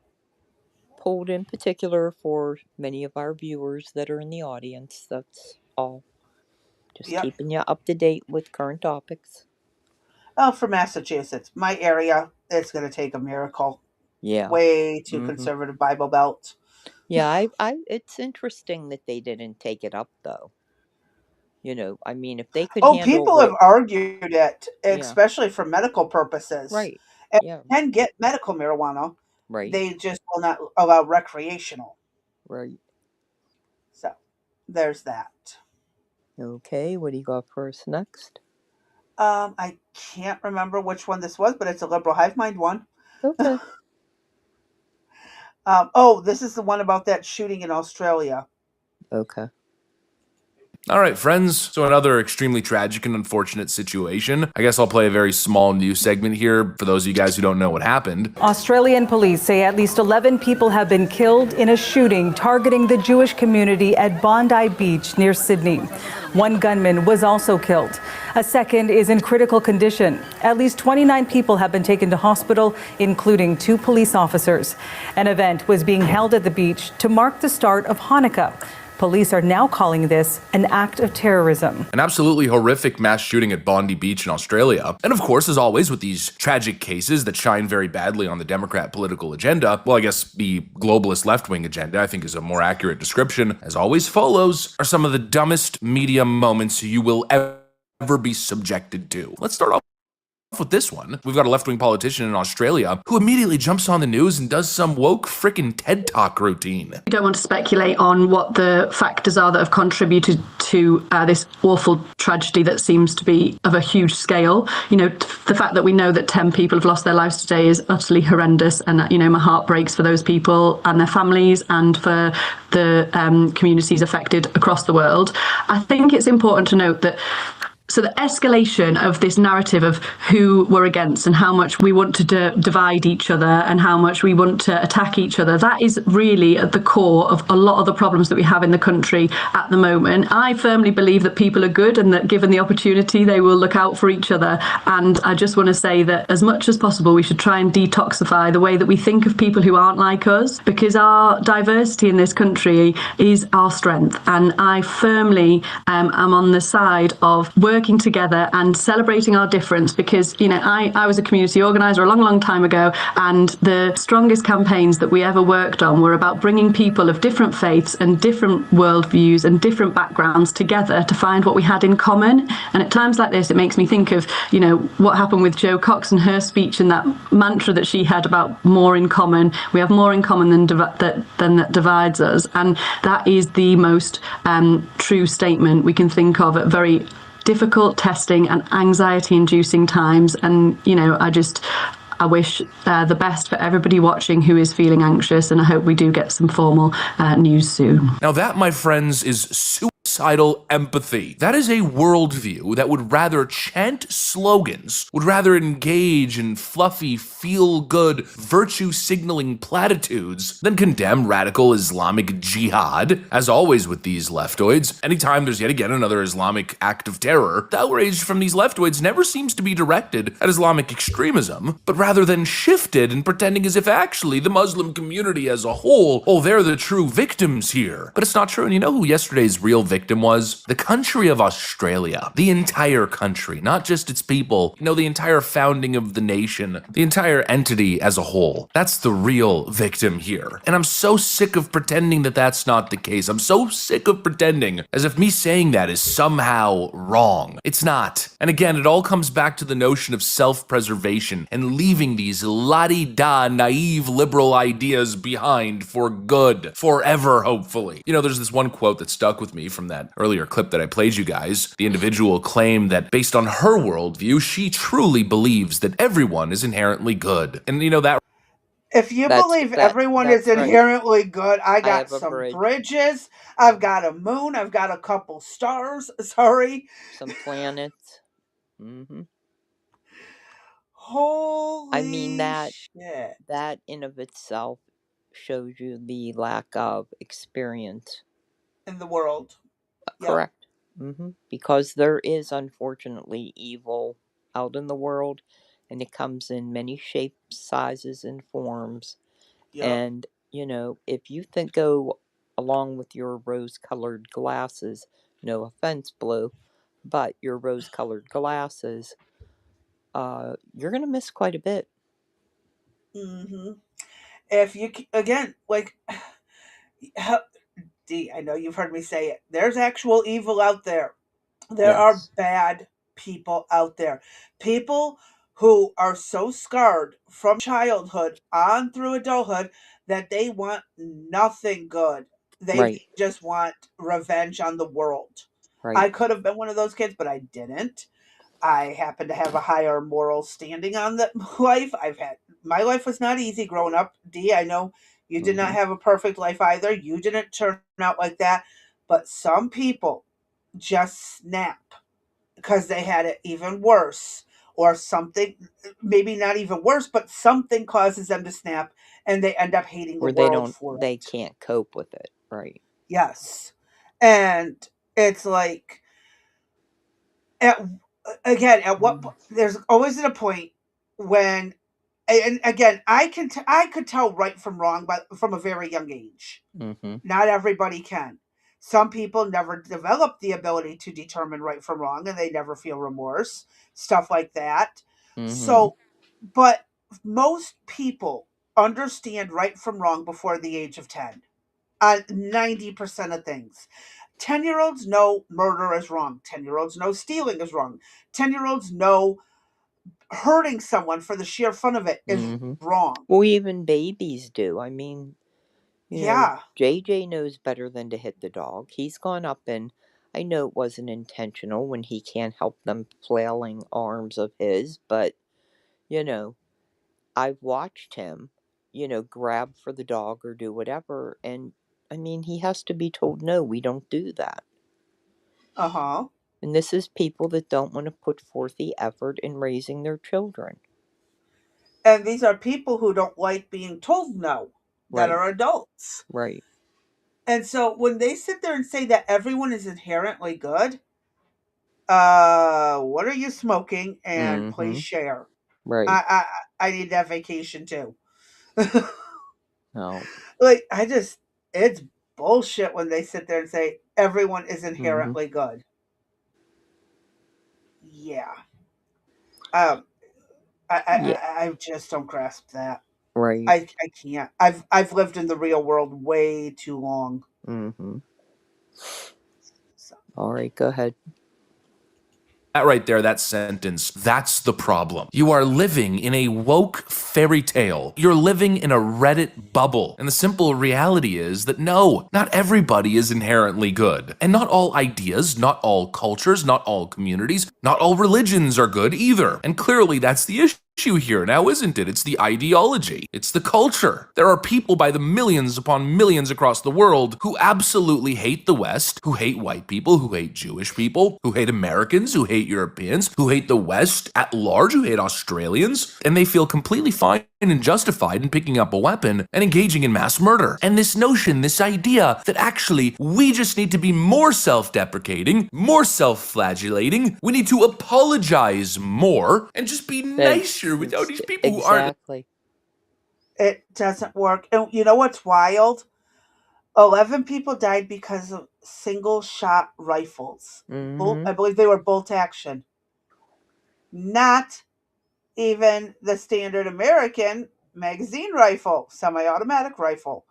pulled in particular for many of our viewers that are in the audience. That's all. Just keeping you up to date with current topics. Oh, for Massachusetts, my area, it's going to take a miracle. Yeah. Way too conservative Bible Belt. Yeah, it's interesting that they didn't take it up, though. I mean, if they could handle people have argued it, especially for medical purposes. Right. And can get medical marijuana. Right. They just will not allow recreational. Right. So, there's that. Okay, what do you got for us next? I can't remember which one this was, but it's a liberal Hivemind one. Okay. This is the one about that shooting in Australia. Okay. All right, friends. So another extremely tragic and unfortunate situation. I guess I'll play a very small news segment here for those of you guys who don't know what happened. Australian police say at least 11 people have been killed in a shooting targeting the Jewish community at Bondi Beach near Sydney. One gunman was also killed. A second is in critical condition. At least 29 people have been taken to hospital, including 2 police officers. An event was being held at the beach to mark the start of Hanukkah. Police are now calling this an act of terrorism. An absolutely horrific mass shooting at Bondi Beach in Australia. And of course, as always with these tragic cases that shine very badly on the Democrat political agenda, well, I guess the globalist left-wing agenda, I think is a more accurate description, as always follows, are some of the dumbest media moments you will ever be subjected to. Let's start off with this one. We've got a left-wing politician in Australia who immediately jumps on the news and does some woke frickin' TED Talk routine. We don't want to speculate on what the factors are that have contributed to this awful tragedy that seems to be of a huge scale. You know, the fact that we know that 10 people have lost their lives today is utterly horrendous, and you know, my heart breaks for those people and their families and for the communities affected across the world. I think it's important to note that the escalation of this narrative of who we're against and how much we want to divide each other and how much we want to attack each other, that is really at the core of a lot of the problems that we have in the country at the moment. I firmly believe that people are good and that given the opportunity, they will look out for each other. And I just want to say that as much as possible, we should try and detoxify the way that we think of people who aren't like us, because our diversity in this country is our strength. And I firmly am on the side of working together and celebrating our difference, because you know, I was a community organizer a long time ago, and the strongest campaigns that we ever worked on were about bringing people of different faiths and different worldviews and different backgrounds together to find what we had in common. And at times like this, it makes me think of, you know, what happened with Jo Cox and her speech and that mantra that she had about more in common. We have more in common than that divides us, and that is the most true statement we can think of at very difficult, testing and anxiety-inducing times. And you know, I wish the best for everybody watching who is feeling anxious, and I hope we do get some formal news soon. Now that, my friends, is suicidal empathy. That is a worldview that would rather chant slogans, would rather engage in fluffy, feel-good, virtue-signaling platitudes than condemn radical Islamic jihad. As always with these leftoids, anytime there's yet again another Islamic act of terror, the outrage from these leftoids never seems to be directed at Islamic extremism, but rather than shifted and pretending as if actually the Muslim community as a whole, oh, they're the true victims here. But it's not true. And you know who yesterday's real victim was? The country of Australia. The entire country, not just its people. No, the entire founding of the nation, the entire entity as a whole. That's the real victim here. And I'm so sick of pretending that that's not the case. I'm so sick of pretending as if me saying that is somehow wrong. It's not. And again, it all comes back to the notion of self-preservation and leaving these la-di-da, naive liberal ideas behind for good. Forever, hopefully. You know, there's this one quote that stuck with me from that earlier clip that I played you guys. The individual claimed that based on her worldview, she truly believes that everyone is inherently good. And you know, that if you believe everyone is inherently good, I got some bridges, I've got a moon, I've got a couple stars, sorry. Some planets. Mm-hmm. Holy I mean, shit. That in of itself shows you the lack of experience in the world. Correct. Yep. Mm-hmm. Because there is unfortunately evil out in the world, and it comes in many shapes, sizes, and forms. Yep. And you know, if you go along with your rose-colored glasses, no offense, Blue, but your rose-colored glasses, you're gonna miss quite a bit. Mm-hmm. If you again, like, Dee, I know you've heard me say it. There's actual evil out there. There are bad people out there. People who are so scarred from childhood on through adulthood that they want nothing good. They just want revenge on the world. Right. I could have been one of those kids, but I didn't. I happen to have a higher moral standing on the life. My life was not easy growing up. Dee, I know you did not have a perfect life either. You didn't turn out like that. But some people just snap because they had it even worse, or something, maybe not even worse, but something causes them to snap and they end up hating the world for it. They can't cope with it. Right. Yes. And it's like, at what there's always a point when, and again, I could tell right from wrong, but from a very young age. Mm-hmm. Not everybody can. Some people never develop the ability to determine right from wrong, and they never feel remorse, stuff like that. Mm-hmm. So, but most people understand right from wrong before the age of 10 on 90% of things. 10-year-olds know murder is wrong. 10-year-olds know stealing is wrong. 10-year-olds know hurting someone for the sheer fun of it is wrong. Well, even babies do. I mean, you know, JJ knows better than to hit the dog. He's gone up and, I know it wasn't intentional when he can't help them flailing arms of his, but, you know, I've watched him, grab for the dog or do whatever, and, I mean, he has to be told, "No, we don't do that." Uh-huh. And this is people that don't want to put forth the effort in raising their children. And these are people who don't like being told no, that Right. are adults. Right. And so when they sit there and say that everyone is inherently good, what are you smoking? And please Mm-hmm. share. Right. I need that vacation too. No. Like, it's bullshit when they sit there and say everyone is Mm-hmm. inherently good. Yeah. Um, Yeah. I just don't grasp that. Right. I can't. I've lived in the real world way too long. Mm-hmm. All right, go ahead. That right there, that sentence, that's the problem. You are living in a woke fairy tale. You're living in a Reddit bubble. And the simple reality is that no, not everybody is inherently good. And not all ideas, not all cultures, not all communities, not all religions are good either. And clearly that's the issue here now, isn't it? It's the ideology. It's the culture. There are people by the millions upon millions across the world who absolutely hate the West, who hate white people, who hate Jewish people, who hate Americans, who hate Europeans, who hate the West at large, who hate Australians, and they feel completely fine and justified in picking up a weapon and engaging in mass murder. And this notion, this idea that actually we just need to be more self-deprecating, more self-flagellating, we need to apologize more and just be nicer with all these people who aren't. Exactly. It doesn't work. And you know what's wild? 11 people died because of single shot rifles. Mm-hmm. I believe they were bolt action. Not even the standard American magazine rifle, semi automatic rifle.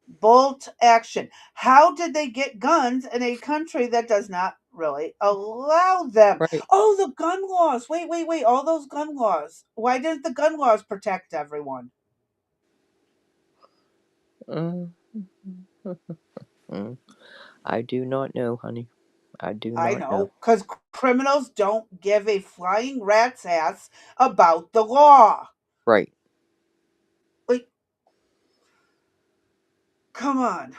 Bolt action. How did they get guns in a country that does not really allow them? Right. Oh, the gun laws. Wait. All those gun laws. Why didn't the gun laws protect everyone? Mm. I do not know, honey. I do I not know. know, because criminals don't give a flying rat's ass about the law. Right. Like, come on.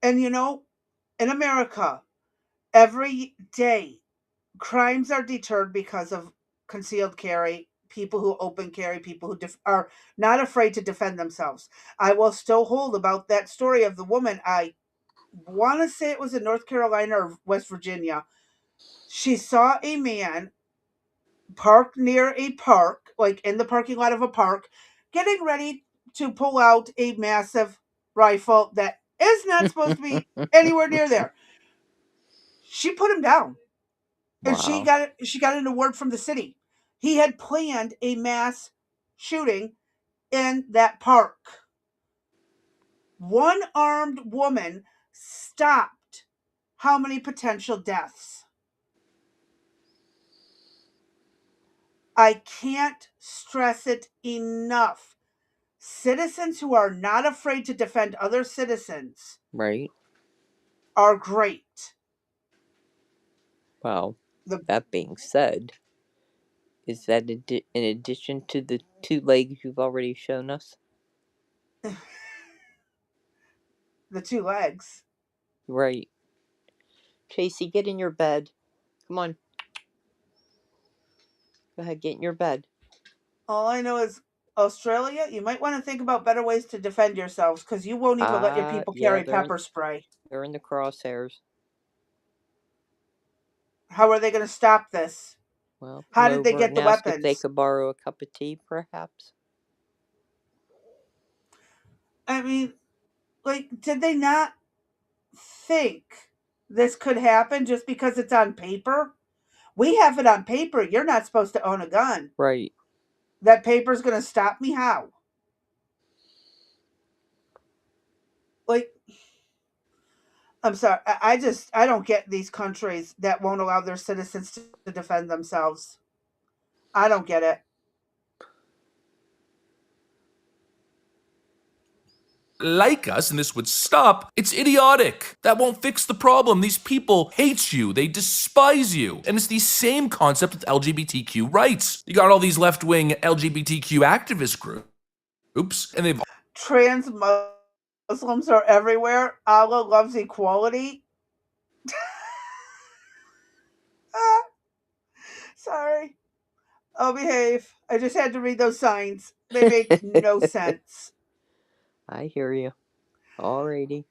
And in America, every day, crimes are deterred because of concealed carry, people who open carry, people who are not afraid to defend themselves. I will still hold about that story of the woman. I want to say it was in North Carolina or West Virginia. She saw a man parked near a park, like in the parking lot of a park, getting ready to pull out a massive rifle that is not supposed to be anywhere near there. She put him down, and Wow. she got an award from the city. He had planned a mass shooting in that park. One armed woman stopped how many potential deaths? I can't stress it enough. Citizens who are not afraid to defend other citizens Right. are great. Well, The that being said, is that in addition to the two legs you've already shown us? the two legs. Right. Tracy, get in your bed. Come on. Go ahead, get in your bed. All I know is Australia, you might want to think about better ways to defend yourselves because you won't even let your people Yeah, carry pepper spray. they're in the crosshairs. How are they going to stop this? Well, How come did they over get and the ask if they weapons? could borrow a cup of tea, perhaps. I mean, like, did they not think this could happen just because it's on paper? We have it on paper. You're not supposed to own a gun. Right. That paper's going to stop me? How? Like, I'm sorry. I don't get these countries that won't allow their citizens to defend themselves. I don't get it. like us and this would stop, it's idiotic. That won't fix the problem. These people hate you. They despise you. And it's the same concept with LGBTQ rights. You got all these left-wing LGBTQ activist groups, and they've... Trans Muslims are everywhere. Allah loves equality. Sorry. I'll behave. I just had to read those signs. They make no sense. I hear you. Alrighty.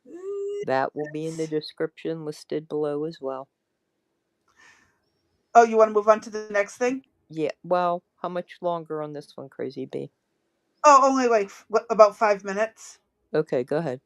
That will be in the description listed below as well. Oh, you want to move on to the next thing? Yeah, well, how much longer on this one, Crazy B? Oh, only like about 5 minutes. Okay, go ahead.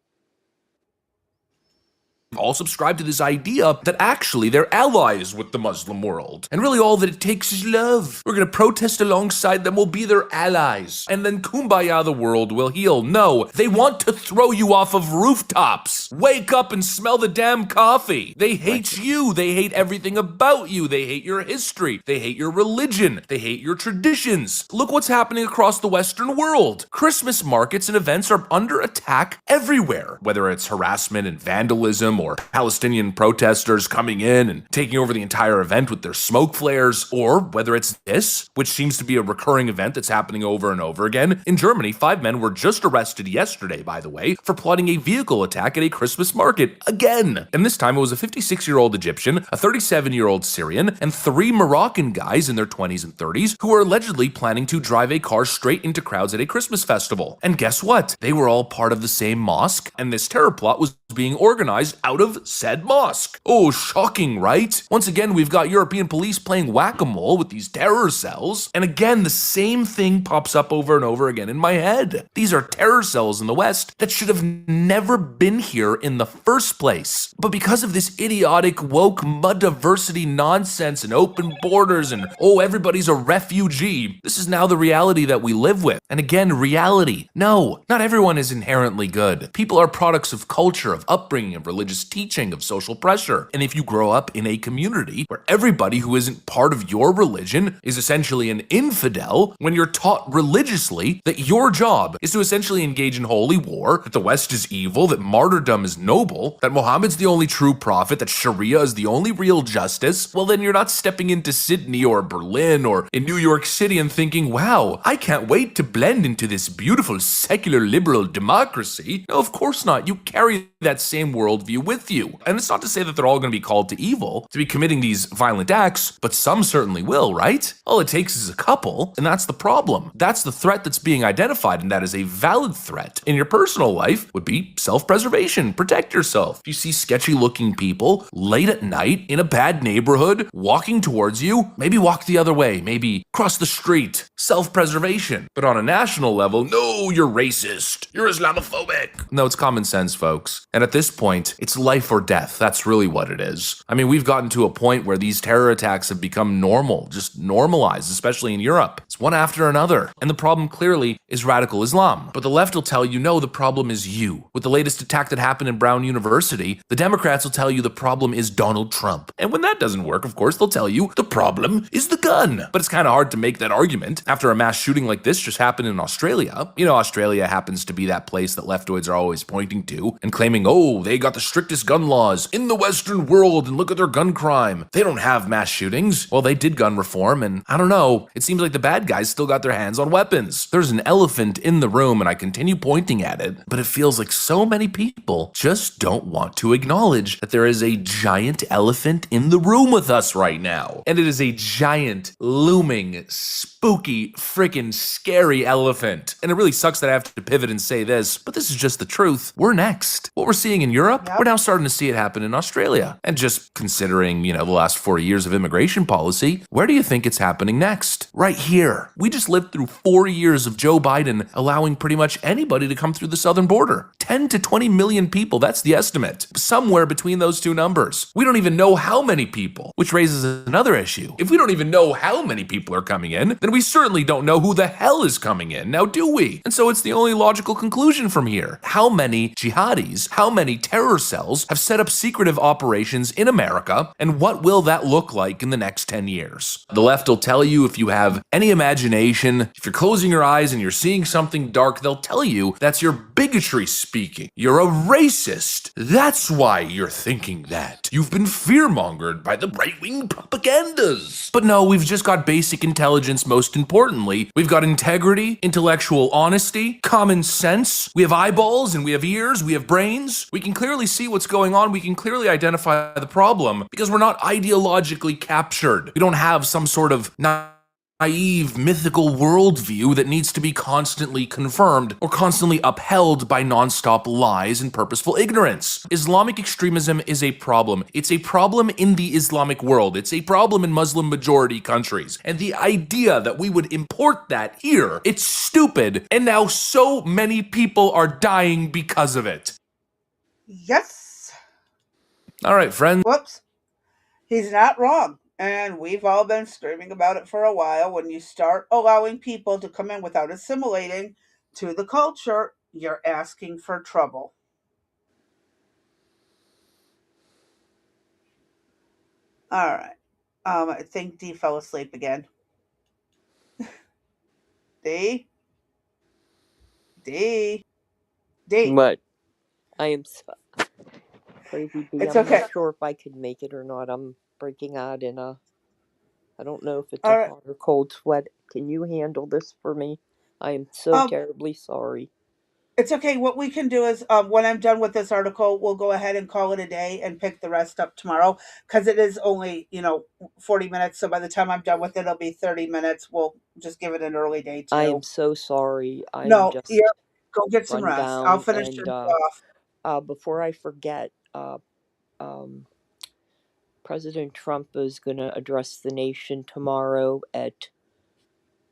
all subscribe to this idea that actually they're allies with the Muslim world. And really all that it takes is love. We're gonna protest alongside them, we'll be their allies. And then kumbaya, the world will heal. No, they want to throw you off of rooftops. Wake up and smell the damn coffee. They hate you, they hate everything about you. They hate your history, they hate your religion, they hate your traditions. Look what's happening across the Western world. Christmas markets and events are under attack everywhere. Whether it's harassment and vandalism, or Palestinian protesters coming in and taking over the entire event with their smoke flares, or whether it's this, which seems to be a recurring event that's happening over and over again. In Germany, 5 men were just arrested yesterday, by the way, for plotting a vehicle attack at a Christmas market again. And this time it was a 56-year-old Egyptian, a 37-year-old Syrian, and 3 Moroccan guys in their 20s and 30s who were allegedly planning to drive a car straight into crowds at a Christmas festival. And guess what? They were all part of the same mosque, and this terror plot was being organized out of said mosque. Oh, shocking, right? Once again, we've got European police playing whack-a-mole with these terror cells, and again, the same thing pops up over and over again in my head. These are terror cells in the West that should have never been here in the first place. But because of this idiotic woke mud diversity nonsense and open borders and, oh, everybody's a refugee, this is now the reality that we live with. And again, reality. No, not everyone is inherently good. People are products of culture, of upbringing, of religious teaching, of social pressure. And if you grow up in a community where everybody who isn't part of your religion is essentially an infidel, when you're taught religiously that your job is to essentially engage in holy war, that the West is evil, that martyrdom is noble, that Muhammad's the only true prophet, that Sharia is the only real justice, well then you're not stepping into Sydney or Berlin or in New York City and thinking, wow, I can't wait to blend into this beautiful secular liberal democracy. No, of course not. You carry that same worldview with you. And it's not to say that they're all going to be called to evil, to be committing these violent acts, but some certainly will, right? All it takes is a couple, and that's the problem. That's the threat that's being identified, and that is a valid threat. In your personal life would be self-preservation. Protect yourself. If you see sketchy looking people late at night in a bad neighborhood walking towards you, maybe walk the other way, maybe cross the street. Self-preservation. But on a national level, no, you're racist. You're Islamophobic. No, it's common sense, folks. And at this point, it's life or death. That's really what it is. I mean, we've gotten to a point where these terror attacks have become normal, just normalized, especially in Europe. It's one after another. And the problem clearly is radical Islam. But the left will tell you, no, the problem is you. With the latest attack that happened in Brown University, the Democrats will tell you the problem is Donald Trump. And when that doesn't work, of course, they'll tell you the problem is the gun. But it's kind of hard to make that argument after a mass shooting like this just happened in Australia. You know, Australia happens to be that place that leftoids are always pointing to and claiming, oh, they got the strictest gun laws in the Western world and look at their gun crime. They don't have mass shootings. Well, they did gun reform, and I don't know, it seems like the bad guys still got their hands on weapons. There's an elephant in the room and I continue pointing at it, but it feels like so many people just don't want to acknowledge that there is a giant elephant in the room with us right now. And it is a giant, looming, spooky, freaking scary elephant. And it really sucks that I have to pivot and say this, but this is just the truth. We're next. What we're seeing in Europe, we're now starting to see it happen in Australia. And just considering, the last 40 years of immigration policy, where do you think it's happening next? Right here. We just lived through 4 years of Joe Biden allowing pretty much anybody to come through the southern border. 10 to 20 million people, that's the estimate. Somewhere between those two numbers. We don't even know how many people, which raises another issue. If we don't even know how many people are coming in, then we certainly don't know who the hell is coming in, now do we? And so it's the only logical conclusion from here. How many jihadis, how many terror cells have set up secretive operations in America, and what will that look like in the next 10 years? The left will tell you if you have have any imagination, if you're closing your eyes and you're seeing something dark, they'll tell you that's your bigotry speaking. You're a racist. That's why you're thinking that. You've been fearmongered by the right-wing propagandas. But no, we've just got basic intelligence. Most importantly, we've got integrity, intellectual honesty, common sense. We have eyeballs and we have ears, we have brains. We can clearly see what's going on. We can clearly identify the problem because we're not ideologically captured. We don't have some sort of naive mythical worldview that needs to be constantly confirmed or constantly upheld by nonstop lies and purposeful ignorance. Islamic extremism is a problem. It's a problem in the Islamic world. It's a problem in Muslim majority countries. And the idea that we would import that here, it's stupid. And now so many people are dying because of it. Yes. All right, friends. Whoops. He's not wrong. And we've all been screaming about it for a while. When you start allowing people to come in without assimilating to the culture, you're asking for trouble. All right. I think Dee fell asleep again. Dee? Dee? Dee? What? I am Crazy B. It's I'm okay. not sure if I could make it or not. I'm breaking out in a. I don't know if it's All a right. hot or cold sweat. Can you handle this for me? I am so terribly sorry. It's okay. What we can do is, when I'm done with this article, we'll go ahead and call it a day and pick the rest up tomorrow because it is only 40 minutes. So by the time I'm done with it, it'll be 30 minutes. We'll just give it an early day I too. am so sorry. I'm No, just yeah, go get some run rest. I'll down finish and yours off. before I forget, President Trump is going to address the nation tomorrow at.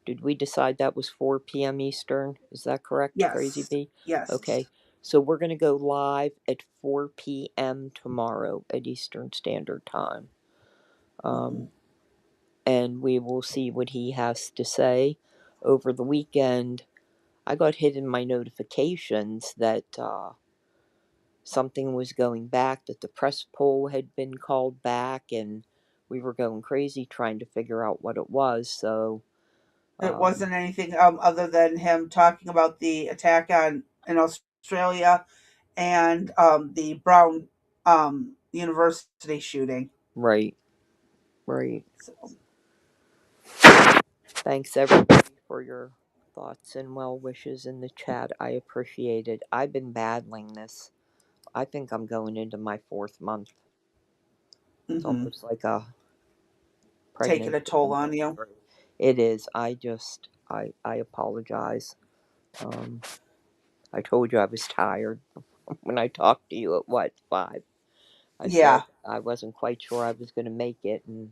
Did we decide that was 4 p.m. Eastern? Is that correct, Crazy Yes. B? Yes. Okay. So we're going to go live at 4 p.m. tomorrow at Eastern Standard Time. And we will see what he has to say. Over the weekend, I got hit in my notifications that something was going back, that the press poll had been called back, and we were going crazy trying to figure out what it was. So It wasn't anything other than him talking about the attack in Australia and the Brown University shooting. Right. So. Thanks everybody for your thoughts and well wishes in the chat. I appreciate it. I've been battling this. I think I'm going into my 4th month. It's almost like a pregnancy. Taking a toll on you. It is. I apologize. I told you I was tired when I talked to you at 5? I said I wasn't quite sure I was going to make it, and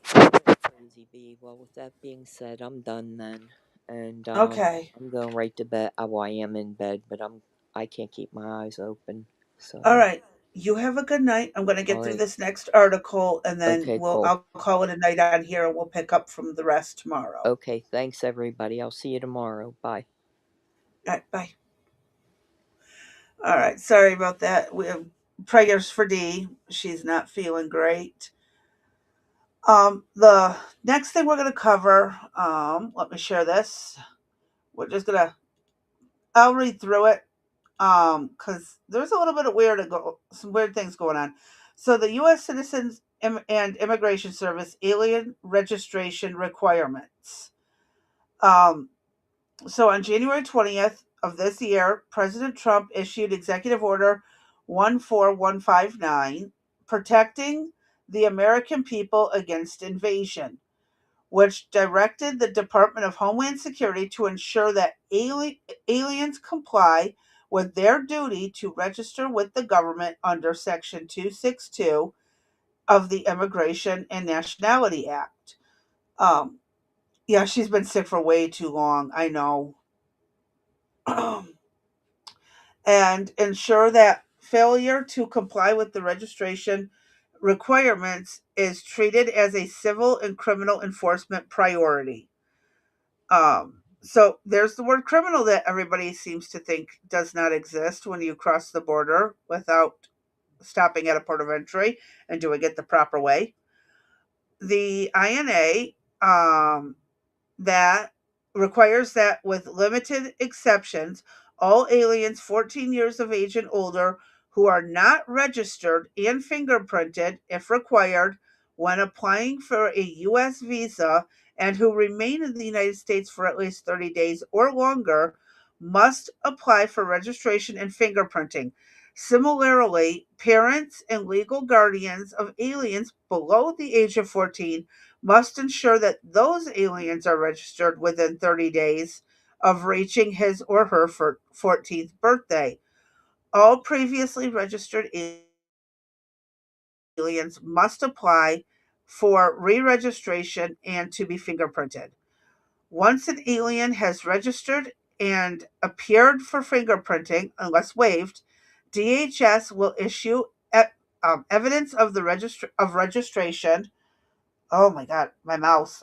Crazy B. Well, with that being said, I'm done then, and okay. I'm going right to bed. Well, I am in bed, but I can't keep my eyes open. So. All right. You have a good night. I'm going to get through this next article, and then I'll call it a night on here, and we'll pick up from the rest tomorrow. Okay. Thanks, everybody. I'll see you tomorrow. Bye. All right. Bye. All right. Sorry about that. We have prayers for Dee. She's not feeling great. The next thing we're going to cover, let me share this. We're just going to, I'll read through it because there's a little bit of some weird things going on. So the U.S. Citizens and Immigration Service alien registration requirements. So on January 20th of this year, President Trump issued Executive Order 14159, protecting the American people against invasion, which directed the Department of Homeland Security to ensure that aliens comply with their duty to register with the government under Section 262 of the Immigration and Nationality Act. Yeah, she's been sick for way too long, I know. And ensure that failure to comply with the registration requirements is treated as a civil and criminal enforcement priority. So there's the word criminal that everybody seems to think does not exist when you cross the border without stopping at a port of entry and doing it the proper way. The INA um, that requires that, with limited exceptions, all aliens 14 years of age and older who are not registered and fingerprinted, if required, when applying for a U.S. visa and who remain in the United States for at least 30 days or longer must apply for registration and fingerprinting. Similarly, parents and legal guardians of aliens below the age of 14 must ensure that those aliens are registered within 30 days of reaching his or her 14th birthday. All previously registered aliens must apply for re registration and to be fingerprinted. Once an alien has registered and appeared for fingerprinting, unless waived, DHS will issue evidence of the registration. Oh my God, my mouth,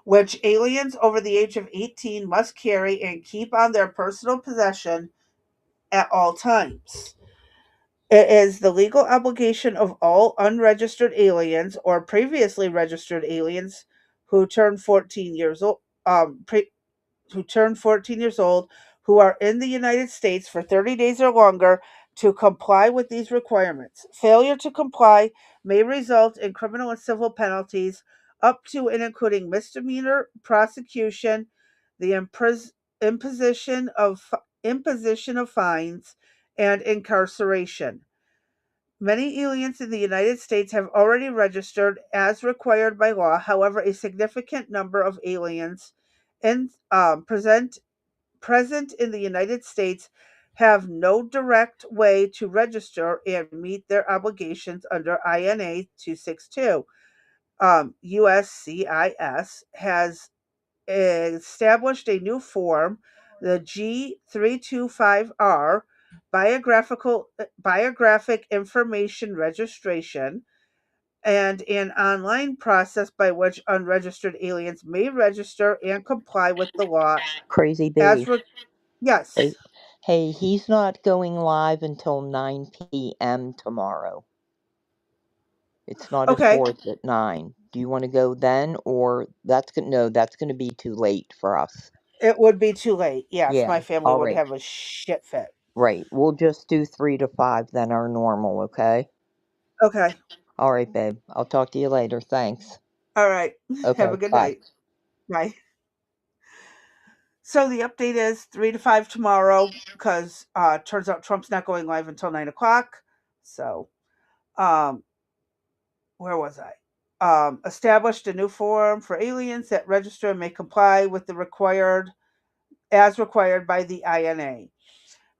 which aliens over the age of 18 must carry and keep on their personal possession at all times. It is the legal obligation of all unregistered aliens or previously registered aliens who turn 14 years old, who turn 14 years old, who are in the United States for 30 days or longer, to comply with these requirements. Failure to comply may result in criminal and civil penalties up to and including misdemeanor prosecution, the imposition of fines, and incarceration. Many aliens in the United States have already registered as required by law. However, a significant number of aliens in, present in the United States have no direct way to register and meet their obligations under INA 262. USCIS has established a new form, the G325R, biographic information registration, and an online process by which unregistered aliens may register and comply with the law Crazy as B. yes. Hey, he's not going live until 9 p.m. tomorrow. It's not his Okay. fourth at 9. Do you want to go then, or that's going to be too late for us. It would be too late. Yes, Yeah. my family All would right. have a shit fit. Right. We'll just do 3 to 5 then, our normal. Okay. Okay. All right, babe. I'll talk to you later. Thanks. All right. Have Okay. a good Bye. night. Bye. So the update is 3 to 5 tomorrow because turns out Trump's not going live until 9 o'clock. So, um, where was I? Established a new form for aliens that register and may comply with the as required by the INA.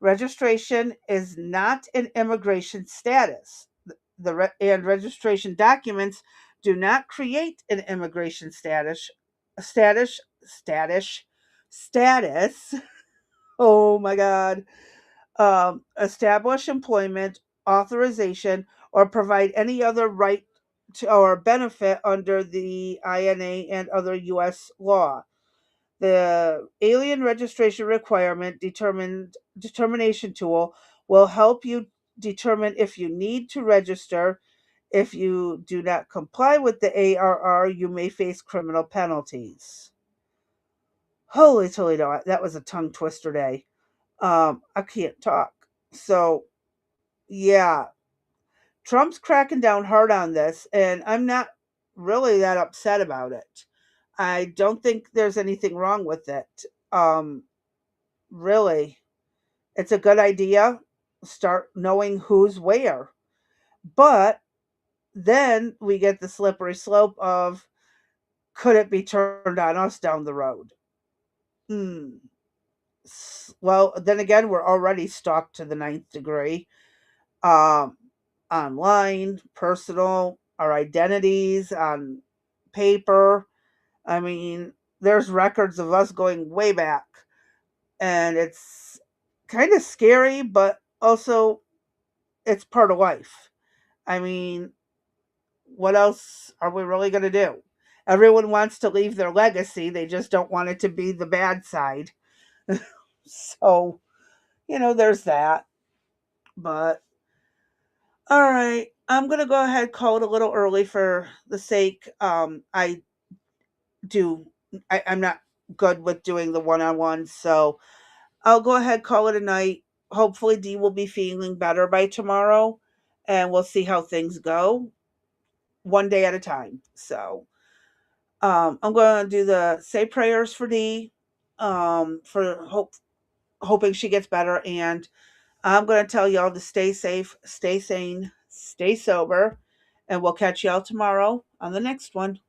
Registration is not an immigration status. And registration documents do not create an immigration status status. Oh my God. Establish employment authorization or provide any other right to or benefit under the INA and other U.S. law. The alien registration requirement determination tool will help you determine if you need to register. If you do not comply with the ARR, you may face criminal penalties. Holy Toledo, that was a tongue twister day. I can't talk. So, yeah, Trump's cracking down hard on this, and I'm not really that upset about it. I don't think there's anything wrong with it. Really, it's a good idea. Start knowing who's where. But then we get the slippery slope of, could it be turned on us down the road? Hmm. Well, then again, we're already stalked to the ninth degree. Um, Online, personal, our identities on paper. I mean, there's records of us going way back, and it's kind of scary, but also it's part of life. I mean, what else are we really going to do? Everyone wants to leave their legacy, they just don't want it to be the bad side. So, there's that. But all right, I'm going to go ahead call it a little early for the sake. I do. I'm not good with doing the one-on-one, so I'll go ahead, call it a night. Hopefully Dee will be feeling better by tomorrow, and we'll see how things go, one day at a time. So I'm going to do the say prayers for Dee, for hoping she gets better, and I'm going to tell y'all to stay safe, stay sane, stay sober, and we'll catch y'all tomorrow on the next one.